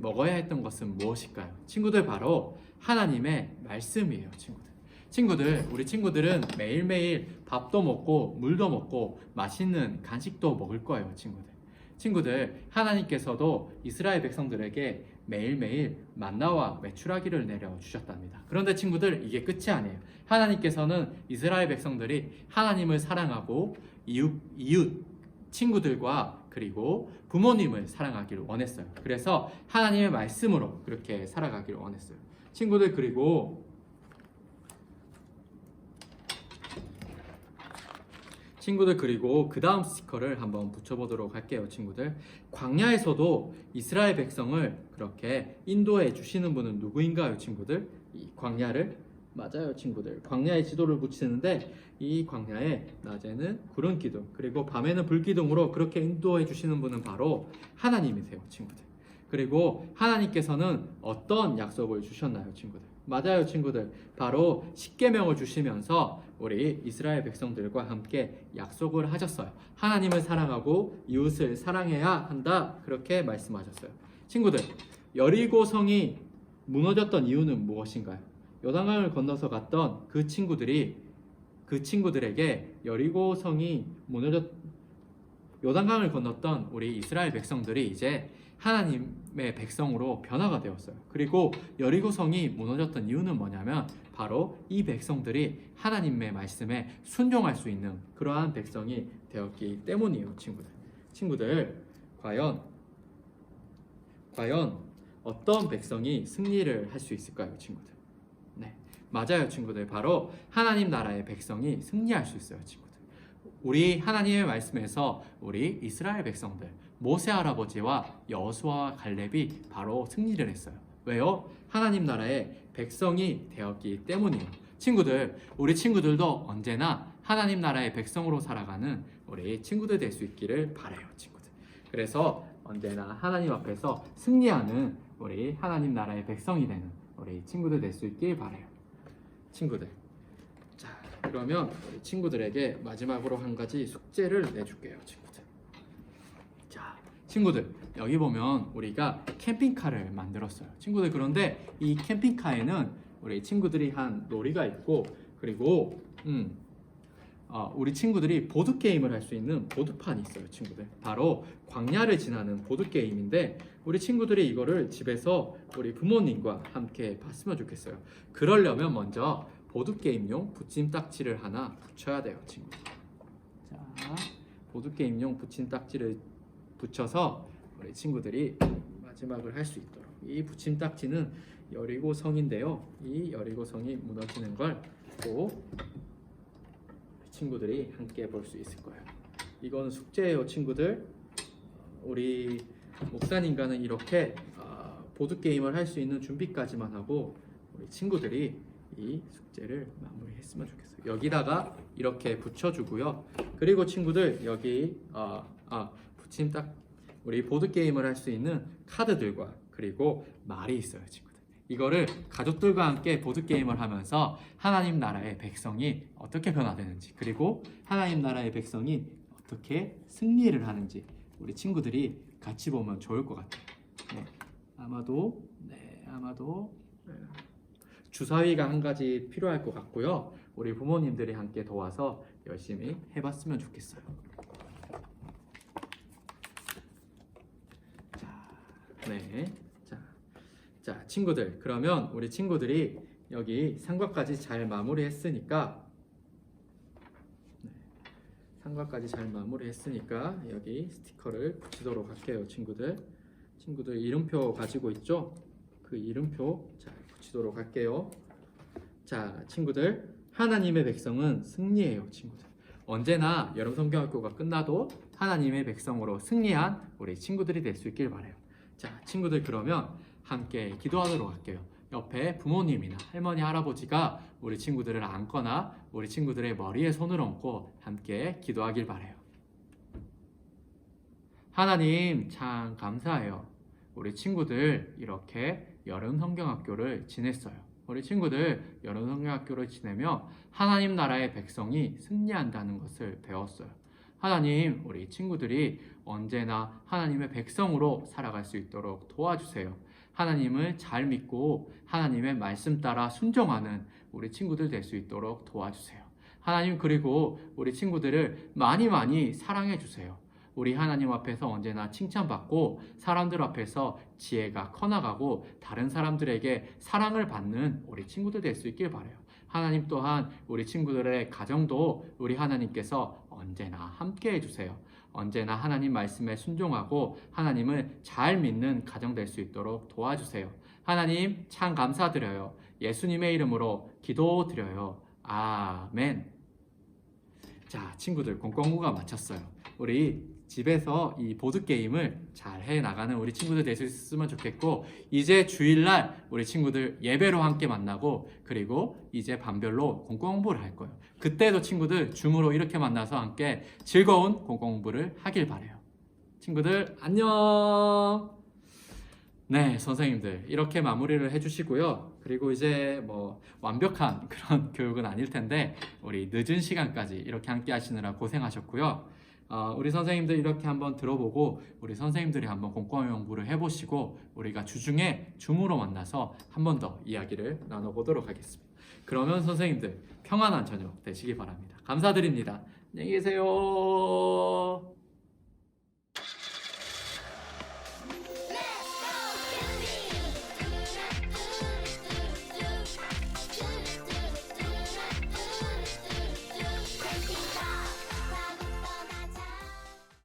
먹어야 했던 것은 무엇일까요? 친구들, 바로 하나님의 말씀이에요, 친구들. 친구들, 우리 친구들은 매일매일 밥도 먹고 물도 먹고 맛있는 간식도 먹을 거예요, 친구들. 친구들, 하나님께서도 이스라엘 백성들에게 매일매일 만나와 메추라기를 내려주셨답니다. 그런데 친구들, 이게 끝이 아니에요. 하나님께서는 이스라엘 백성들이 하나님을 사랑하고 이웃 친구들과 그리고 부모님을 사랑하기를 원했어요. 그래서 하나님의 말씀으로 그렇게 살아가기를 원했어요. 친구들, 그리고 그 다음 스티커를 한번 붙여보도록 할게요, 친구들. 광야에서도 이스라엘 백성을 그렇게 인도해 주시는 분은 누구인가요, 친구들? 이 광야를, 맞아요, 친구들. 광야에 지도를 붙이는데 이 광야에 낮에는 구름 기둥, 그리고 밤에는 불 기둥으로 그렇게 인도해 주시는 분은 바로 하나님이세요, 친구들. 그리고 하나님께서는 어떤 약속을 주셨나요, 친구들? 맞아요, 친구들. 바로 십계명을 주시면서 우리 이스라엘 백성들과 함께 약속을 하셨어요. 하나님을 사랑하고 이웃을 사랑해야 한다, 그렇게 말씀하셨어요. 친구들, 여리고성이 무너졌던 이유는 무엇인가요? 요단강을 건너서 갔던 그 친구들에게 요단강을 건넜던 우리 이스라엘 백성들이 이제 하나님의 백성으로 변화가 되었어요. 그리고 여리고성이 무너졌던 이유는 뭐냐면 바로 이 백성들이 하나님의 말씀에 순종할 수 있는 그러한 백성이 되었기 때문이에요, 친구들. 친구들, 과연 어떤 백성이 승리를 할 수 있을까요, 친구들? 네, 맞아요, 친구들. 바로 하나님 나라의 백성이 승리할 수 있어요, 친구들. 우리 하나님의 말씀에서 우리 이스라엘 백성들, 모세 할아버지와 여호수아와 갈렙이 바로 승리를 했어요. 왜요? 하나님 나라의 백성이 되었기 때문이에요. 친구들, 우리 친구들도 언제나 하나님 나라의 백성으로 살아가는 우리 친구들 될 수 있기를 바라요, 친구들. 그래서 언제나 하나님 앞에서 승리하는 우리 하나님 나라의 백성이 되는 우리 친구들 될 수 있길 바라요, 친구들. 자, 그러면 우리 친구들에게 마지막으로 한 가지 숙제를 내줄게요, 친구들. 자, 친구들, 여기 보면 우리가 캠핑카를 만들었어요, 친구들. 그런데 이 캠핑카에는 우리 친구들이 한 놀이가 있고, 그리고 우리 친구들이 보드게임을 할 수 있는 보드판이 있어요, 친구들. 바로 광야를 지나는 보드게임인데 우리 친구들이 이거를 집에서 우리 부모님과 함께 봤으면 좋겠어요. 그러려면 먼저 보드게임용 붙임딱지를 하나 붙여야 돼요, 친구들. 자, 보드게임용 붙임딱지를 붙여서 우리 친구들이 마지막을 할 수 있도록. 이 붙임딱지는 여리고성인데요. 이 여리고성이 무너지는 걸 꼭 친구들이 함께 볼 수 있을 거예요. 이건 숙제예요, 친구들. 우리 목사님과는 이렇게 보드게임을 할 수 있는 준비까지만 하고 우리 친구들이 이 숙제를 마무리했으면 좋겠어요. 여기다가 이렇게 붙여주고요. 그리고 친구들 여기 붙임딱 우리 보드게임을 할 수 있는 카드들과 그리고 말이 있어요, 친구들. 이거를 가족들과 함께 보드게임을 하면서 하나님 나라의 백성이 어떻게 변화되는지, 그리고 하나님 나라의 백성이 어떻게 승리를 하는지 우리 친구들이 같이 보면 좋을 것 같아요. 아마도 주사위가 한 가지 필요할 것 같고요. 우리 부모님들이 함께 도와서 열심히 해봤으면 좋겠어요. 자, 친구들, 그러면 우리 친구들이 여기 삼각까지 잘 마무리했으니까 여기 스티커를 붙이도록 할게요, 친구들. 이름표 가지고 있죠? 그 이름표 잘 붙이도록 할게요. 자, 친구들, 하나님의 백성은 승리해요, 친구들. 언제나 여러분 성경학교가 끝나도 하나님의 백성으로 승리한 우리 친구들이 될 수 있길 바라요. 자, 친구들, 그러면 함께 기도하도록 할게요. 옆에 부모님이나 할머니, 할아버지가 우리 친구들을 안거나 우리 친구들의 머리에 손을 얹고 함께 기도하길 바라요. 하나님, 참 감사해요. 우리 친구들 이렇게 여름 성경학교를 지냈어요. 우리 친구들 여름 성경학교를 지내며 하나님 나라의 백성이 승리한다는 것을 배웠어요. 하나님, 우리 친구들이 언제나 하나님의 백성으로 살아갈 수 있도록 도와주세요. 하나님을 잘 믿고 하나님의 말씀 따라 순종하는 우리 친구들 될 수 있도록 도와주세요. 하나님, 그리고 우리 친구들을 많이 사랑해 주세요. 우리 하나님 앞에서 언제나 칭찬받고 사람들 앞에서 지혜가 커나가고 다른 사람들에게 사랑을 받는 우리 친구들 될 수 있길 바라요. 하나님 또한 우리 친구들의 가정도 우리 하나님께서 언제나 함께 해주세요. 언제나 하나님 말씀에 순종하고 하나님을 잘 믿는 가정 될 수 있도록 도와주세요. 하나님, 참 감사드려요. 예수님의 이름으로 기도드려요. 아멘. 자, 친구들, 공공구가 마쳤어요. 우리 집에서 이 보드게임을 잘 해나가는 우리 친구들 될 수 있으면 좋겠고, 이제 주일날 우리 친구들 예배로 함께 만나고, 그리고 이제 반별로 공공부를 할 거예요. 그때도 친구들 줌으로 이렇게 만나서 함께 즐거운 공공부를 하길 바라요. 친구들 안녕. 네, 선생님들 이렇게 마무리를 해주시고요. 그리고 이제 뭐 완벽한 그런 교육은 아닐 텐데 우리 늦은 시간까지 이렇게 함께 하시느라 고생하셨고요. 우리 선생님들 이렇게 한번 들어보고 우리 선생님들이 한번 공과명 공부를 해보시고 우리가 주중에 줌으로 만나서 한 번 더 이야기를 나눠보도록 하겠습니다. 그러면 선생님들 평안한 저녁 되시기 바랍니다. 감사드립니다. 안녕히 계세요.